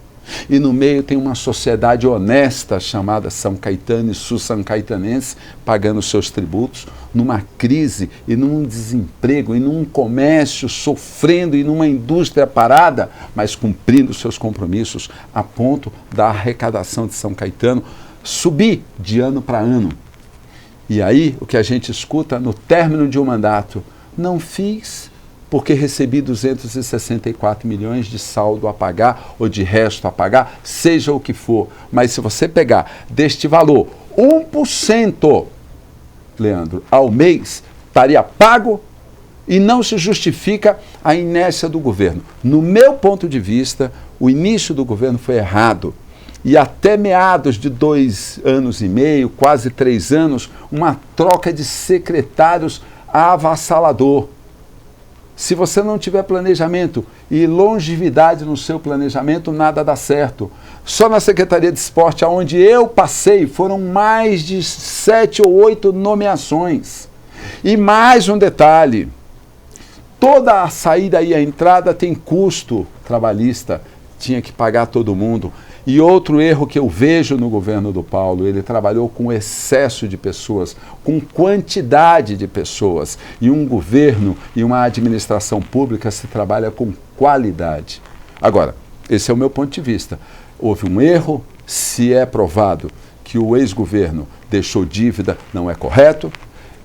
E no meio tem uma sociedade honesta chamada São Caetano e sul-são-caetanense, pagando seus tributos, numa crise e num desemprego, e num comércio sofrendo, e numa indústria parada, mas cumprindo seus compromissos, a ponto da arrecadação de São Caetano subir de ano para ano. E aí o que a gente escuta no término de um mandato: não fiz porque recebi 264 milhões de saldo a pagar ou de resto a pagar, seja o que for. Mas se você pegar deste valor 1%, Leandro, ao mês, estaria pago e não se justifica a inércia do governo. No meu ponto de vista, o início do governo foi errado. E até meados de 2 anos e meio, quase 3 anos, uma troca de secretários avassalador. Se você não tiver planejamento e longevidade no seu planejamento, nada dá certo. Só na Secretaria de Esporte, onde eu passei, foram mais de 7 ou 8 nomeações. E mais um detalhe: toda a saída e a entrada tem custo trabalhista, tinha que pagar todo mundo. E outro erro que eu vejo no governo do Paulo: ele trabalhou com excesso de pessoas, com quantidade de pessoas. E um governo e uma administração pública se trabalha com qualidade. Agora, esse é o meu ponto de vista. Houve um erro, se é provado que o ex-governo deixou dívida, não é correto.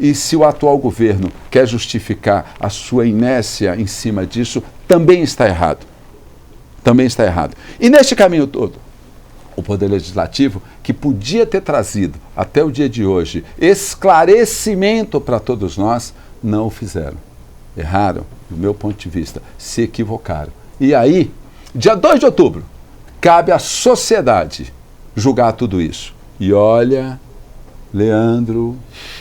E se o atual governo quer justificar a sua inércia em cima disso, também está errado. Também está errado. E neste caminho todo, o Poder Legislativo, que podia ter trazido, até o dia de hoje, esclarecimento para todos nós, não o fizeram. Erraram, do meu ponto de vista, se equivocaram. E aí, dia 2 de outubro, cabe à sociedade julgar tudo isso. E olha, Leandro,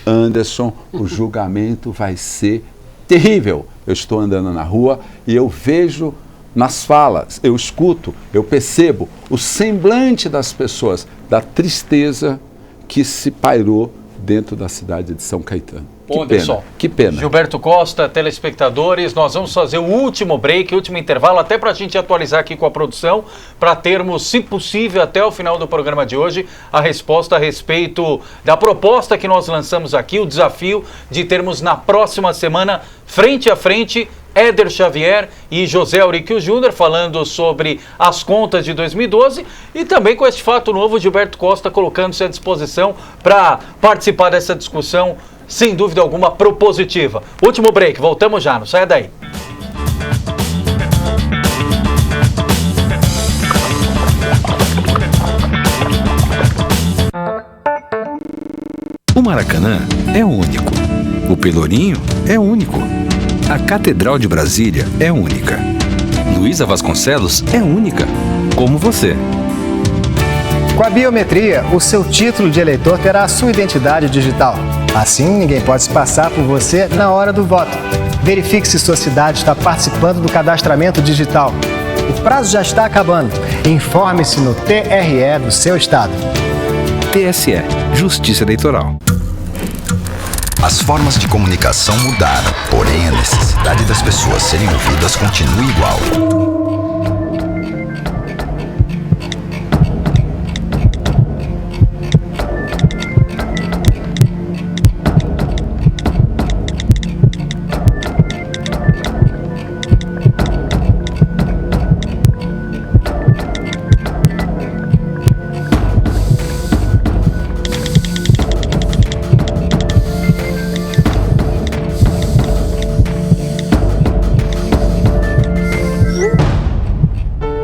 Anderson, o julgamento vai ser terrível. Eu estou andando na rua e eu vejo nas falas, eu escuto, eu percebo o semblante das pessoas, da tristeza que se pairou dentro da cidade de São Caetano. Que pena. Gilberto Costa, telespectadores, nós vamos fazer o último break, o último intervalo, até para a gente atualizar aqui com a produção, para termos, se possível, até o final do programa de hoje, a resposta a respeito da proposta que nós lançamos aqui, o desafio de termos na próxima semana, frente a frente, Éder Xavier e José Auricchio Júnior falando sobre as contas de 2012 e também com este fato novo, Gilberto Costa colocando-se à disposição para participar dessa discussão, sem dúvida alguma, propositiva. Último break, voltamos já, não saia daí. O Maracanã é único. O Pelourinho é único. A Catedral de Brasília é única. Luísa Vasconcelos é única, como você. Com a biometria, o seu título de eleitor terá a sua identidade digital. Assim, ninguém pode se passar por você na hora do voto. Verifique se sua cidade está participando do cadastramento digital. O prazo já está acabando. Informe-se no TRE do seu estado. TSE, Justiça Eleitoral. As formas de comunicação mudaram, porém a necessidade das pessoas serem ouvidas continua igual.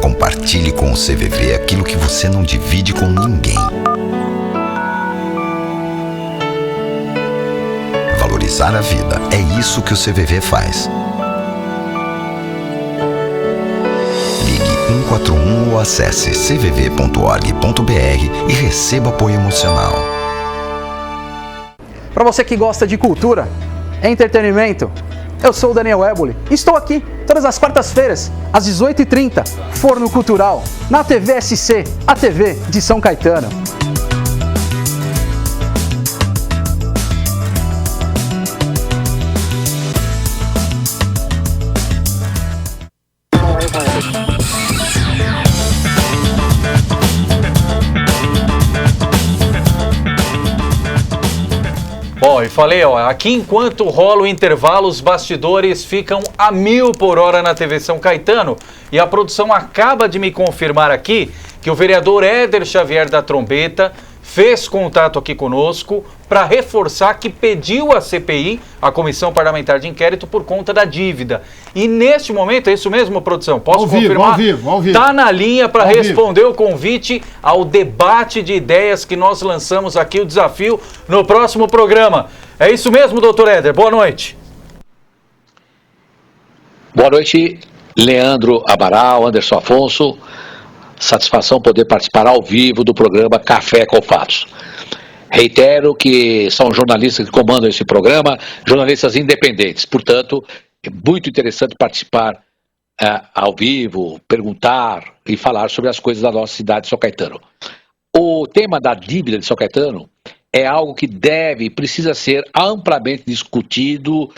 Compartilhe com o CVV aquilo que você não divide com ninguém. valorizar a vida. É isso que o CVV faz. Ligue 141 ou acesse cvv.org.br e receba apoio emocional. Para você que gosta de cultura, entretenimento, eu sou o Daniel Eboli. Estou aqui todas as quartas-feiras, às 18h30, Forno Cultural, na TV SC, a TV de São Caetano. Bom, e falei, aqui enquanto rola o intervalo, os bastidores ficam a 1000 por hora na TV São Caetano. E a produção acaba de me confirmar aqui que o vereador Éder Xavier da Trombeta fez contato aqui conosco para reforçar que pediu a CPI, a Comissão Parlamentar de Inquérito, por conta da dívida. E neste momento, é isso mesmo, produção? Posso confirmar? Ao vivo. Está na linha para responder o convite ao debate de ideias que nós lançamos aqui, o desafio, no próximo programa. É isso mesmo, doutor Éder? Boa noite. Boa noite, Leandro Amaral, Anderson Afonso. Satisfação poder participar ao vivo do programa Café com Fatos. Reitero que são jornalistas que comandam esse programa, jornalistas independentes. Portanto, é muito interessante participar ao vivo, perguntar e falar sobre as coisas da nossa cidade de São Caetano. O tema da dívida de São Caetano é algo que deve e precisa ser amplamente discutido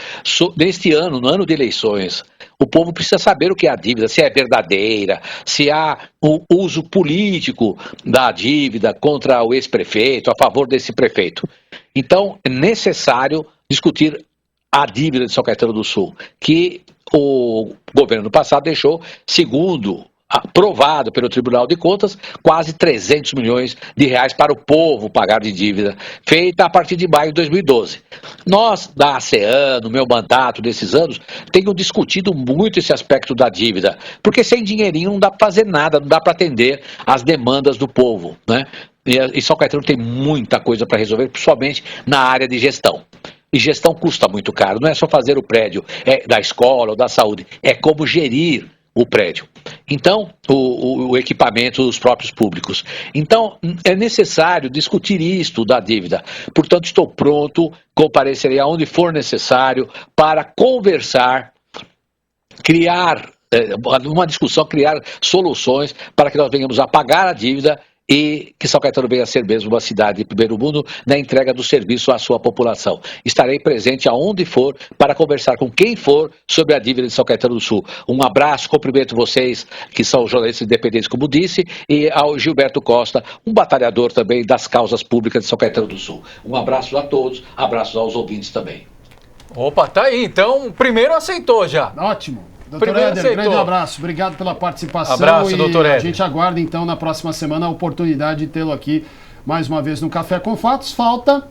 neste ano, no ano de eleições. O povo precisa saber o que é a dívida, se é verdadeira, se há o uso político da dívida contra o ex-prefeito, a favor desse prefeito. Então, é necessário discutir a dívida de São Caetano do Sul, que o governo passado deixou, segundo aprovado pelo Tribunal de Contas, quase 300 milhões de reais para o povo pagar de dívida, feita a partir de maio de 2012. Nós, da ASEAN, no meu mandato desses anos, tenho discutido muito esse aspecto da dívida, porque sem dinheirinho não dá para fazer nada, não dá para atender às demandas do povo, né? E São Caetano tem muita coisa para resolver, principalmente na área de gestão. E gestão custa muito caro, não é só fazer o prédio da escola ou da saúde, é como gerir o prédio. Então, o equipamento dos próprios públicos. Então, é necessário discutir isto da dívida. Portanto, estou pronto, comparecerei aonde for necessário para conversar, criar uma discussão, criar soluções para que nós venhamos a pagar a dívida e que São Caetano venha a ser mesmo uma cidade de primeiro mundo na entrega do serviço à sua população. Estarei presente aonde for para conversar com quem for sobre a dívida de São Caetano do Sul. Um abraço, cumprimento vocês que são jornalistas independentes, como disse, e ao Gilberto Costa, um batalhador também das causas públicas de São Caetano do Sul. Um abraço a todos, abraços aos ouvintes também. Opa, tá aí, então, primeiro aceitou já. Ótimo. Doutor Éder, grande abraço, obrigado pela participação. Abraço, doutor Éder. A gente aguarda então na próxima semana a oportunidade de tê-lo aqui mais uma vez no Café com Fatos. Falta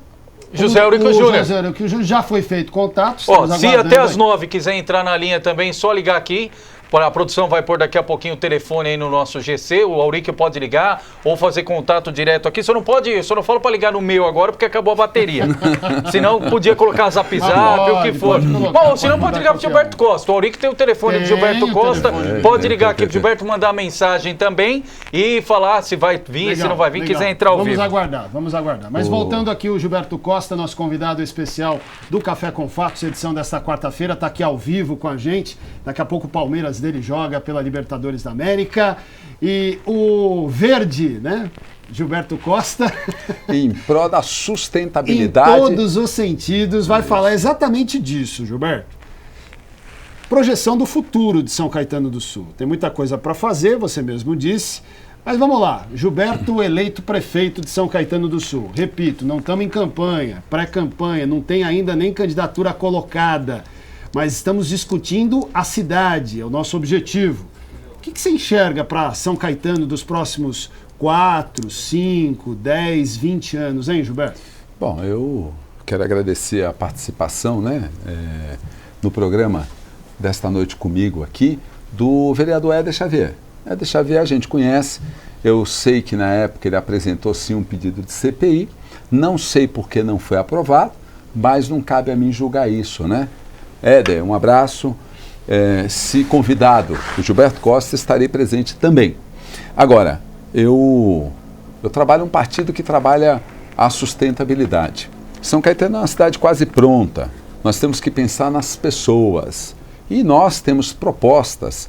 José Eurico Júnior. José Eurico Júnior já foi feito contato. Se até às 9 quiser entrar na linha também, só ligar aqui. A produção vai pôr daqui a pouquinho o telefone aí no nosso GC, o Aurico pode ligar ou fazer contato direto aqui. Só não falo para ligar no meu agora porque acabou a bateria. Senão podia colocar zap, o que for. Bom, senão pode ligar pro Gilberto Costa. O Aurico tem o telefone do Gilberto Costa. Pode ligar aqui pro Gilberto, mandar mensagem também e falar se vai vir, se não vai vir, quiser entrar ao vivo. Vamos aguardar. Mas voltando aqui, o Gilberto Costa, nosso convidado especial do Café com Fatos, edição desta quarta-feira, está aqui ao vivo com a gente. Daqui a pouco o Palmeiras dele joga pela Libertadores da América e o verde, né, Gilberto Costa, em prol da sustentabilidade, em todos os sentidos, vai falar exatamente disso, Gilberto. Projeção do futuro de São Caetano do Sul. Tem muita coisa para fazer, você mesmo disse, mas vamos lá. Gilberto eleito prefeito de São Caetano do Sul. Repito, não estamos em campanha, pré-campanha, não tem ainda nem candidatura colocada. Mas estamos discutindo a cidade, é o nosso objetivo. O que você enxerga para São Caetano dos próximos 4, 5, 10, 20 anos, hein, Gilberto? Bom, eu quero agradecer a participação, né, no programa desta noite comigo aqui, do vereador Éder Xavier. Éder Xavier a gente conhece, eu sei que na época ele apresentou sim um pedido de CPI, não sei por que não foi aprovado, mas não cabe a mim julgar isso, né? Éder, um abraço. Se convidado, o Gilberto Costa, estarei presente também. Agora, eu trabalho em um partido que trabalha a sustentabilidade. São Caetano é uma cidade quase pronta. Nós temos que pensar nas pessoas. E nós temos propostas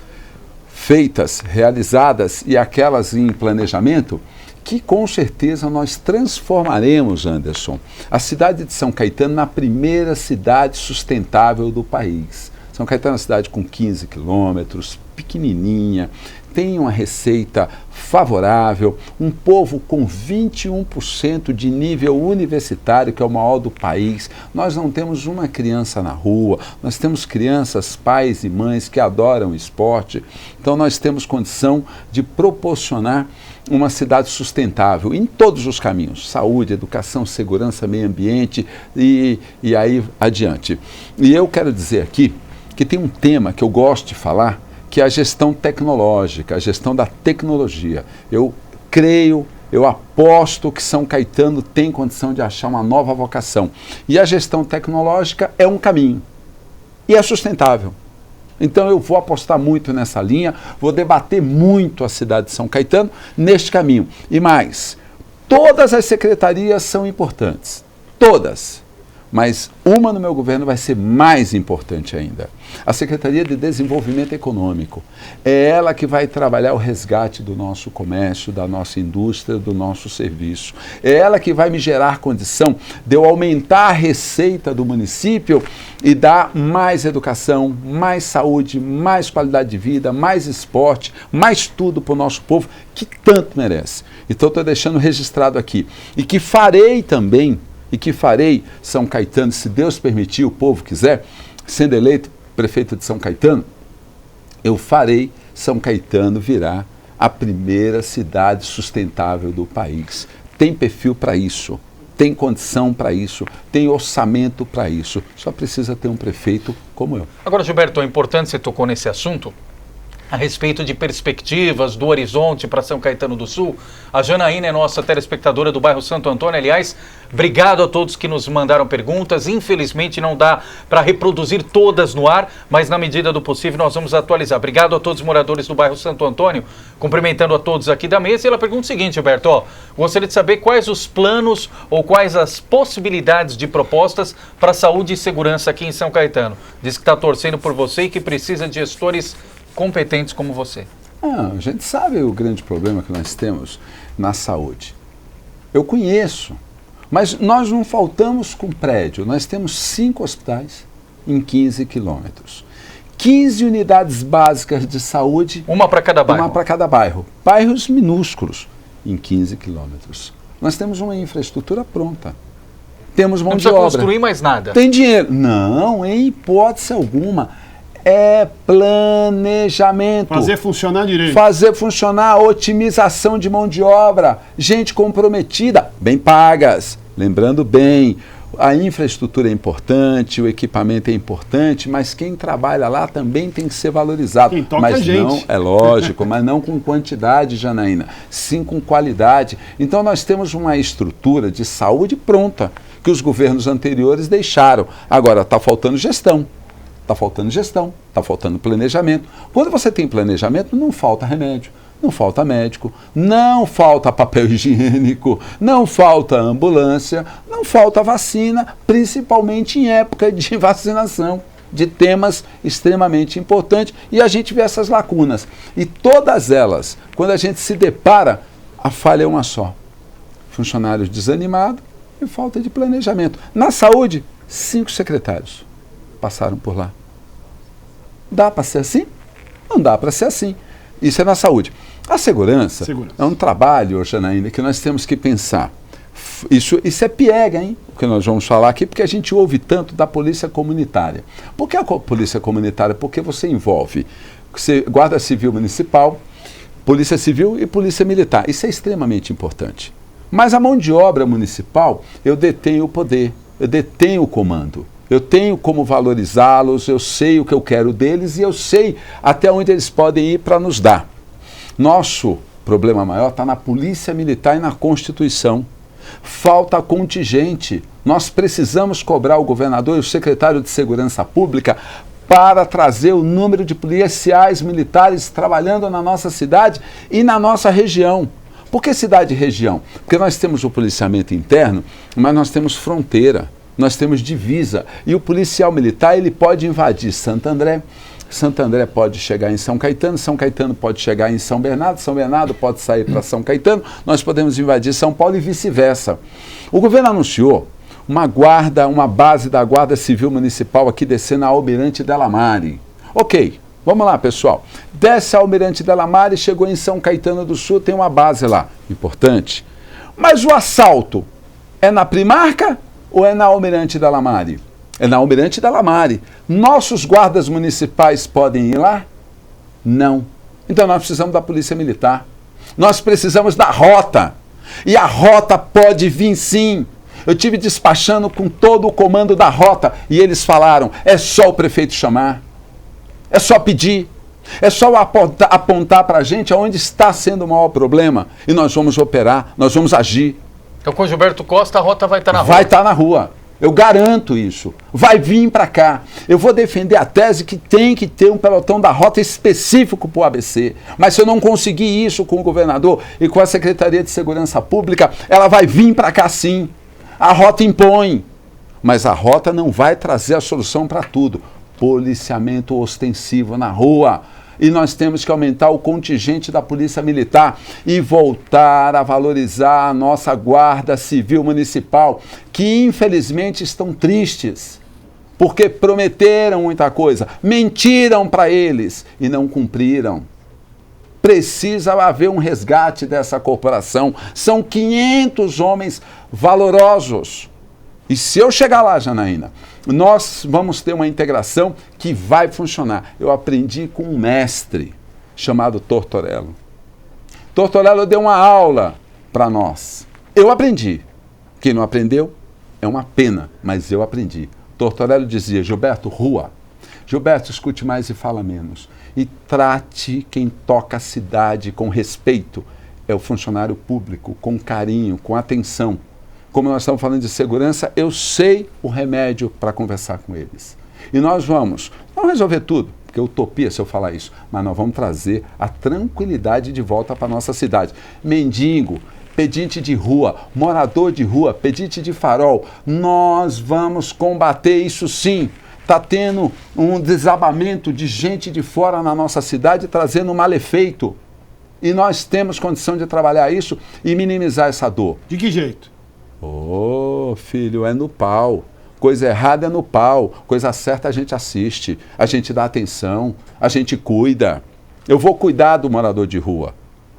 feitas, realizadas e aquelas em planejamento que com certeza nós transformaremos, Anderson, a cidade de São Caetano na primeira cidade sustentável do país. São Caetano é uma cidade com 15 quilômetros, pequenininha, tem uma receita favorável, um povo com 21% de nível universitário, que é o maior do país. Nós não temos uma criança na rua, nós temos crianças, pais e mães que adoram esporte. Então nós temos condição de proporcionar uma cidade sustentável em todos os caminhos, saúde, educação, segurança, meio ambiente e aí adiante. E eu quero dizer aqui que tem um tema que eu gosto de falar, que é a gestão tecnológica, a gestão da tecnologia. Eu creio, eu aposto que São Caetano tem condição de achar uma nova vocação. E a gestão tecnológica é um caminho. E é sustentável. Então eu vou apostar muito nessa linha, vou debater muito a cidade de São Caetano neste caminho. E mais, todas as secretarias são importantes. Todas. Mas uma no meu governo vai ser mais importante ainda. A Secretaria de Desenvolvimento Econômico. É ela que vai trabalhar o resgate do nosso comércio, da nossa indústria, do nosso serviço. É ela que vai me gerar condição de eu aumentar a receita do município e dar mais educação, mais saúde, mais qualidade de vida, mais esporte, mais tudo para o nosso povo, que tanto merece. Então estou deixando registrado aqui. E que farei também, São Caetano, se Deus permitir, o povo quiser, sendo eleito prefeito de São Caetano, eu farei São Caetano virar a primeira cidade sustentável do país. Tem perfil para isso, tem condição para isso, tem orçamento para isso. Só precisa ter um prefeito como eu. Agora, Gilberto, é importante, você tocou nesse assunto, a respeito de perspectivas do horizonte para São Caetano do Sul. A Janaína é nossa telespectadora do bairro Santo Antônio. Aliás, obrigado a todos que nos mandaram perguntas. Infelizmente não dá para reproduzir todas no ar, mas na medida do possível nós vamos atualizar. Obrigado a todos os moradores do bairro Santo Antônio, cumprimentando a todos aqui da mesa. E ela pergunta o seguinte, Gilberto, gostaria de saber quais os planos ou quais as possibilidades de propostas para saúde e segurança aqui em São Caetano. Diz que está torcendo por você e que precisa de gestores competentes como você. A gente sabe o grande problema que nós temos na saúde. Eu conheço, mas nós não faltamos com prédio. Nós temos 5 hospitais em 15 quilômetros. 15 unidades básicas de saúde. Uma para cada bairro. Uma para cada bairro. Bairros minúsculos em 15 quilômetros. Nós temos uma infraestrutura pronta. Temos mão de obra. Não precisa construir mais nada. Tem dinheiro? Não, em hipótese alguma. É planejamento. Fazer funcionar direito. Fazer funcionar, otimização de mão de obra, gente comprometida, bem pagas. Lembrando bem, a infraestrutura é importante, o equipamento é importante, mas quem trabalha lá também tem que ser valorizado. Quem toca mas a gente. não, é lógico, mas não com quantidade, Janaína, sim com qualidade. Então nós temos uma estrutura de saúde pronta, que os governos anteriores deixaram. Agora está faltando gestão. Está faltando planejamento. Quando você tem planejamento, não falta remédio, não falta médico, não falta papel higiênico, não falta ambulância, não falta vacina, principalmente em época de vacinação, de temas extremamente importantes. E a gente vê essas lacunas. E todas elas, quando a gente se depara, a falha é uma só. Funcionários desanimados e falta de planejamento. Na saúde, 5 secretários passaram por lá. Dá para ser assim? Não dá para ser assim. Isso é na saúde. A segurança. É um trabalho, Janaína, que nós temos que pensar. Isso é piega, hein? O que nós vamos falar aqui, porque a gente ouve tanto da polícia comunitária. Por que a polícia comunitária? Porque você envolve Guarda Civil Municipal, Polícia Civil e Polícia Militar. Isso é extremamente importante. Mas a mão de obra municipal, eu detenho o poder, eu detenho o comando. Eu tenho como valorizá-los, eu sei o que eu quero deles e eu sei até onde eles podem ir para nos dar. Nosso problema maior está na Polícia Militar e na Constituição. falta contingente. Nós precisamos cobrar o governador e o secretário de Segurança Pública para trazer o número de policiais militares trabalhando na nossa cidade e na nossa região. Por que cidade e região? Porque nós temos o policiamento interno, mas nós temos fronteira, nós temos divisa. E o policial militar, ele pode invadir Santo André pode chegar em São Caetano pode chegar em São Bernardo pode sair para São Caetano, nós podemos invadir São Paulo e vice-versa. O governo anunciou uma base da Guarda Civil Municipal aqui descendo a Almirante Delamare. Ok, vamos lá, pessoal. Desce a Almirante Delamare, chegou em São Caetano do Sul, tem uma base lá, importante. Mas o assalto é na Primarca ou é na Almirante Delamare? É na Almirante Delamare. Nossos guardas municipais podem ir lá? Não. Então nós precisamos da Polícia Militar. Nós precisamos da rota. E a rota pode vir sim. Eu tive despachando com todo o comando da rota e eles falaram, é só o prefeito chamar. É só pedir. É só apontar para a gente aonde está sendo o maior problema. E nós vamos operar, nós vamos agir. Então com o Gilberto Costa a rota vai estar na rua? Vai estar na rua. Eu garanto isso. Vai vir para cá. Eu vou defender a tese que tem que ter um pelotão da rota específico para o ABC. Mas se eu não conseguir isso com o governador e com a Secretaria de Segurança Pública, ela vai vir para cá sim. A rota impõe. Mas a rota não vai trazer a solução para tudo. Policiamento ostensivo na rua. E nós temos que aumentar o contingente da Polícia Militar e voltar a valorizar a nossa Guarda Civil Municipal, que infelizmente estão tristes, porque prometeram muita coisa, mentiram para eles e não cumpriram. Precisa haver um resgate dessa corporação. São 500 homens valorosos. E se eu chegar lá, Janaína, nós vamos ter uma integração que vai funcionar. Eu aprendi com um mestre chamado Tortorello. Tortorello deu uma aula para nós. Eu aprendi. Quem não aprendeu é uma pena, mas eu aprendi. Tortorello dizia, Gilberto, rua. Gilberto, escute mais e fala menos. E trate quem toca a cidade com respeito. É o funcionário público, com carinho, com atenção. Como nós estamos falando de segurança, eu sei o remédio para conversar com eles. E nós vamos, não resolver tudo, porque é utopia se eu falar isso, mas nós vamos trazer a tranquilidade de volta para a nossa cidade. Mendigo, pedinte de rua, morador de rua, pedinte de farol, nós vamos combater isso sim. Está tendo um desabamento de gente de fora na nossa cidade, trazendo um malefeito. E nós temos condição de trabalhar isso e minimizar essa dor. De que jeito? Ô, filho, é no pau. Coisa errada é no pau. Coisa certa a gente assiste, a gente dá atenção, a gente cuida. Eu vou cuidar do morador de rua,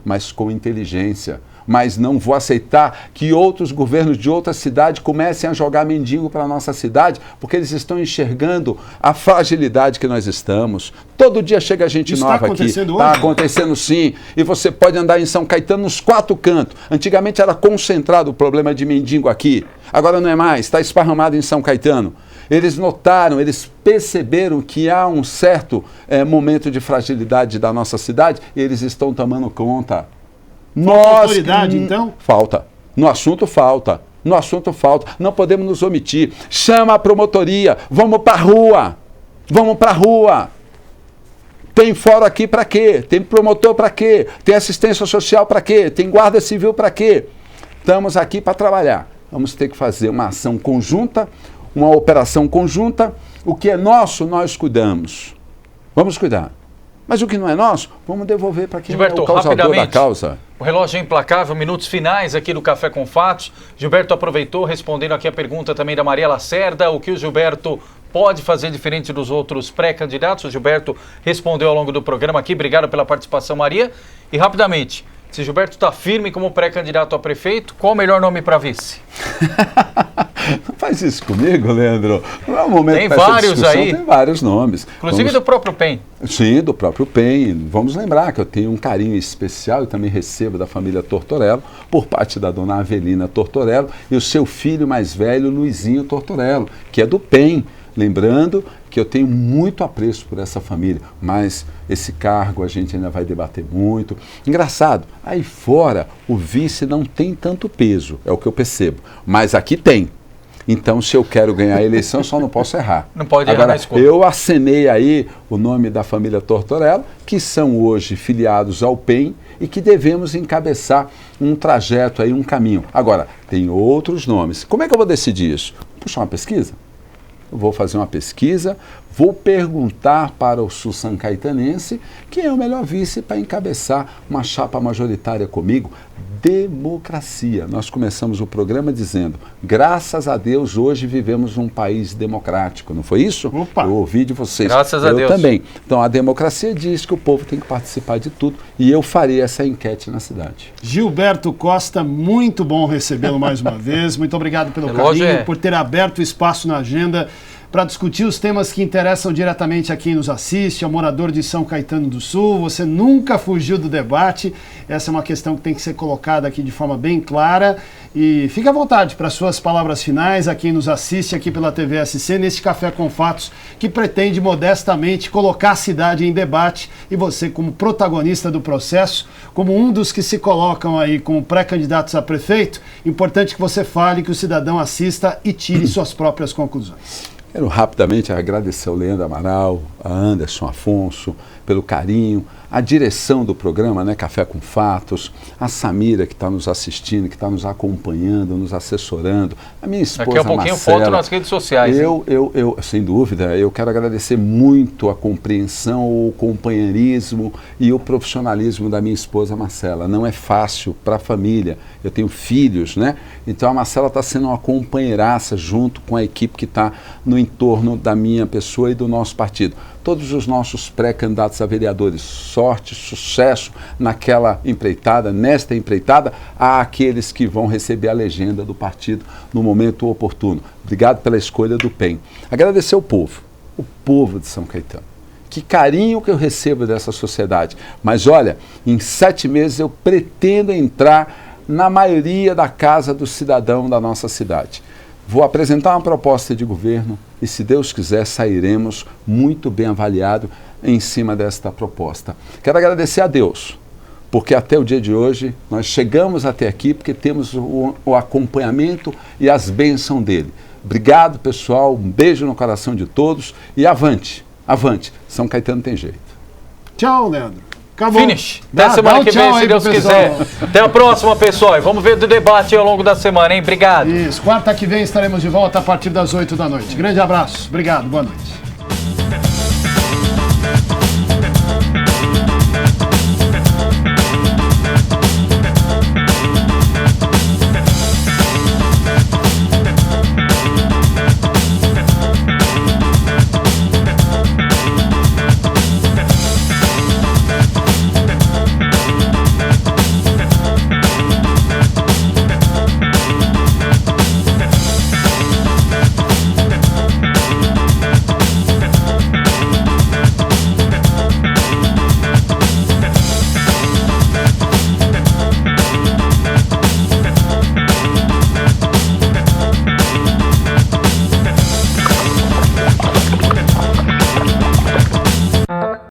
mas com inteligência. Mas não vou aceitar que outros governos de outra cidade comecem a jogar mendigo para a nossa cidade, porque eles estão enxergando a fragilidade que nós estamos. Todo dia chega gente nova aqui. Isso está acontecendo hoje? Está acontecendo sim. E você pode andar em São Caetano nos 4 cantos. Antigamente era concentrado o problema de mendigo aqui. Agora não é mais, está esparramado em São Caetano. Eles notaram, eles perceberam que há um certo momento de fragilidade da nossa cidade e eles estão tomando conta. Autoridade, então? Falta. No assunto falta. No assunto falta. Não podemos nos omitir. Chama a promotoria. Vamos para a rua. Vamos para a rua. Tem fórum aqui para quê? Tem promotor para quê? Tem assistência social para quê? Tem guarda civil para quê? Estamos aqui para trabalhar. Vamos ter que fazer uma ação conjunta, uma operação conjunta. O que é nosso, nós cuidamos. Vamos cuidar. Mas o que não é nosso, vamos devolver para quem Gilberto, é o causador da causa. O relógio é implacável, minutos finais aqui do Café com Fatos. Gilberto aproveitou, respondendo aqui a pergunta também da Maria Lacerda, o que o Gilberto pode fazer diferente dos outros pré-candidatos. O Gilberto respondeu ao longo do programa aqui, obrigado pela participação, Maria. E rapidamente, se Gilberto está firme como pré-candidato a prefeito, qual o melhor nome para vice? Não faz isso comigo, Leandro. Não é o momento tem vários aí. Tem vários nomes. Inclusive do próprio PEN. Sim, do próprio PEN. Vamos lembrar que eu tenho um carinho especial e também recebo da família Tortorello, por parte da dona Avelina Tortorello e o seu filho mais velho, Luizinho Tortorello, que é do PEN. Lembrando que eu tenho muito apreço por essa família, mas esse cargo a gente ainda vai debater muito. Engraçado, aí fora o vice não tem tanto peso, é o que eu percebo, mas aqui tem. Então, se eu quero ganhar a eleição, só não posso errar. Não pode errar na escolha. Eu acenei aí o nome da família Tortorella, que são hoje filiados ao PEN e que devemos encabeçar um trajeto aí, um caminho. Agora, tem outros nomes. Como é que eu vou decidir isso? Puxar uma pesquisa? Eu vou fazer uma pesquisa, vou perguntar para o Sul-São Caetanense quem é o melhor vice para encabeçar uma chapa majoritária comigo. Democracia. Nós começamos o programa dizendo, graças a Deus, hoje vivemos num país democrático, não foi isso? Opa. Eu ouvi de vocês. Graças a Deus. Eu também. Então, a democracia diz que o povo tem que participar de tudo e eu farei essa enquete na cidade. Gilberto Costa, muito bom recebê-lo mais uma vez. Muito obrigado pelo carinho, por ter aberto espaço na agenda para discutir os temas que interessam diretamente a quem nos assiste, ao morador de São Caetano do Sul. Você nunca fugiu do debate. Essa é uma questão que tem que ser colocada aqui de forma bem clara. E fique à vontade para suas palavras finais a quem nos assiste aqui pela TVSC, neste Café com Fatos, que pretende modestamente colocar a cidade em debate e você como protagonista do processo, como um dos que se colocam aí como pré-candidatos a prefeito, importante que você fale, que o cidadão assista e tire suas próprias conclusões. Quero rapidamente agradecer ao Leandro Amaral, a Anderson Afonso, pelo carinho, a direção do programa, né, Café com Fatos, a Samira que está nos assistindo, que está nos acompanhando, nos assessorando, a minha esposa Daqui a pouquinho Marcela. foto nas redes sociais. Eu, sem dúvida, eu quero agradecer muito a compreensão, o companheirismo e o profissionalismo da minha esposa Marcela. Não é fácil para a família, eu tenho filhos, né? Então a Marcela está sendo uma companheiraça junto com a equipe que está no entorno da minha pessoa e do nosso partido. Todos os nossos pré-candidatos a vereadores, sorte, sucesso naquela empreitada, nesta empreitada, há aqueles que vão receber a legenda do partido no momento oportuno. Obrigado pela escolha do PEN. Agradecer o povo de São Caetano. Que carinho que eu recebo dessa sociedade. Mas olha, em 7 meses eu pretendo entrar na maioria da casa do cidadão da nossa cidade. Vou apresentar uma proposta de governo e, se Deus quiser, sairemos muito bem avaliado em cima desta proposta. Quero agradecer a Deus, porque até o dia de hoje nós chegamos até aqui porque temos o acompanhamento e as bênçãos dele. Obrigado, pessoal, um beijo no coração de todos e avante, avante. São Caetano tem jeito. Tchau, Leandro. Acabou. Finish. Até semana que vem, se Deus quiser. Até a próxima, pessoal. E vamos ver do debate ao longo da semana, hein? Obrigado. Isso. Quarta que vem estaremos de volta a partir das 8 da noite. Grande abraço. Obrigado. Boa noite.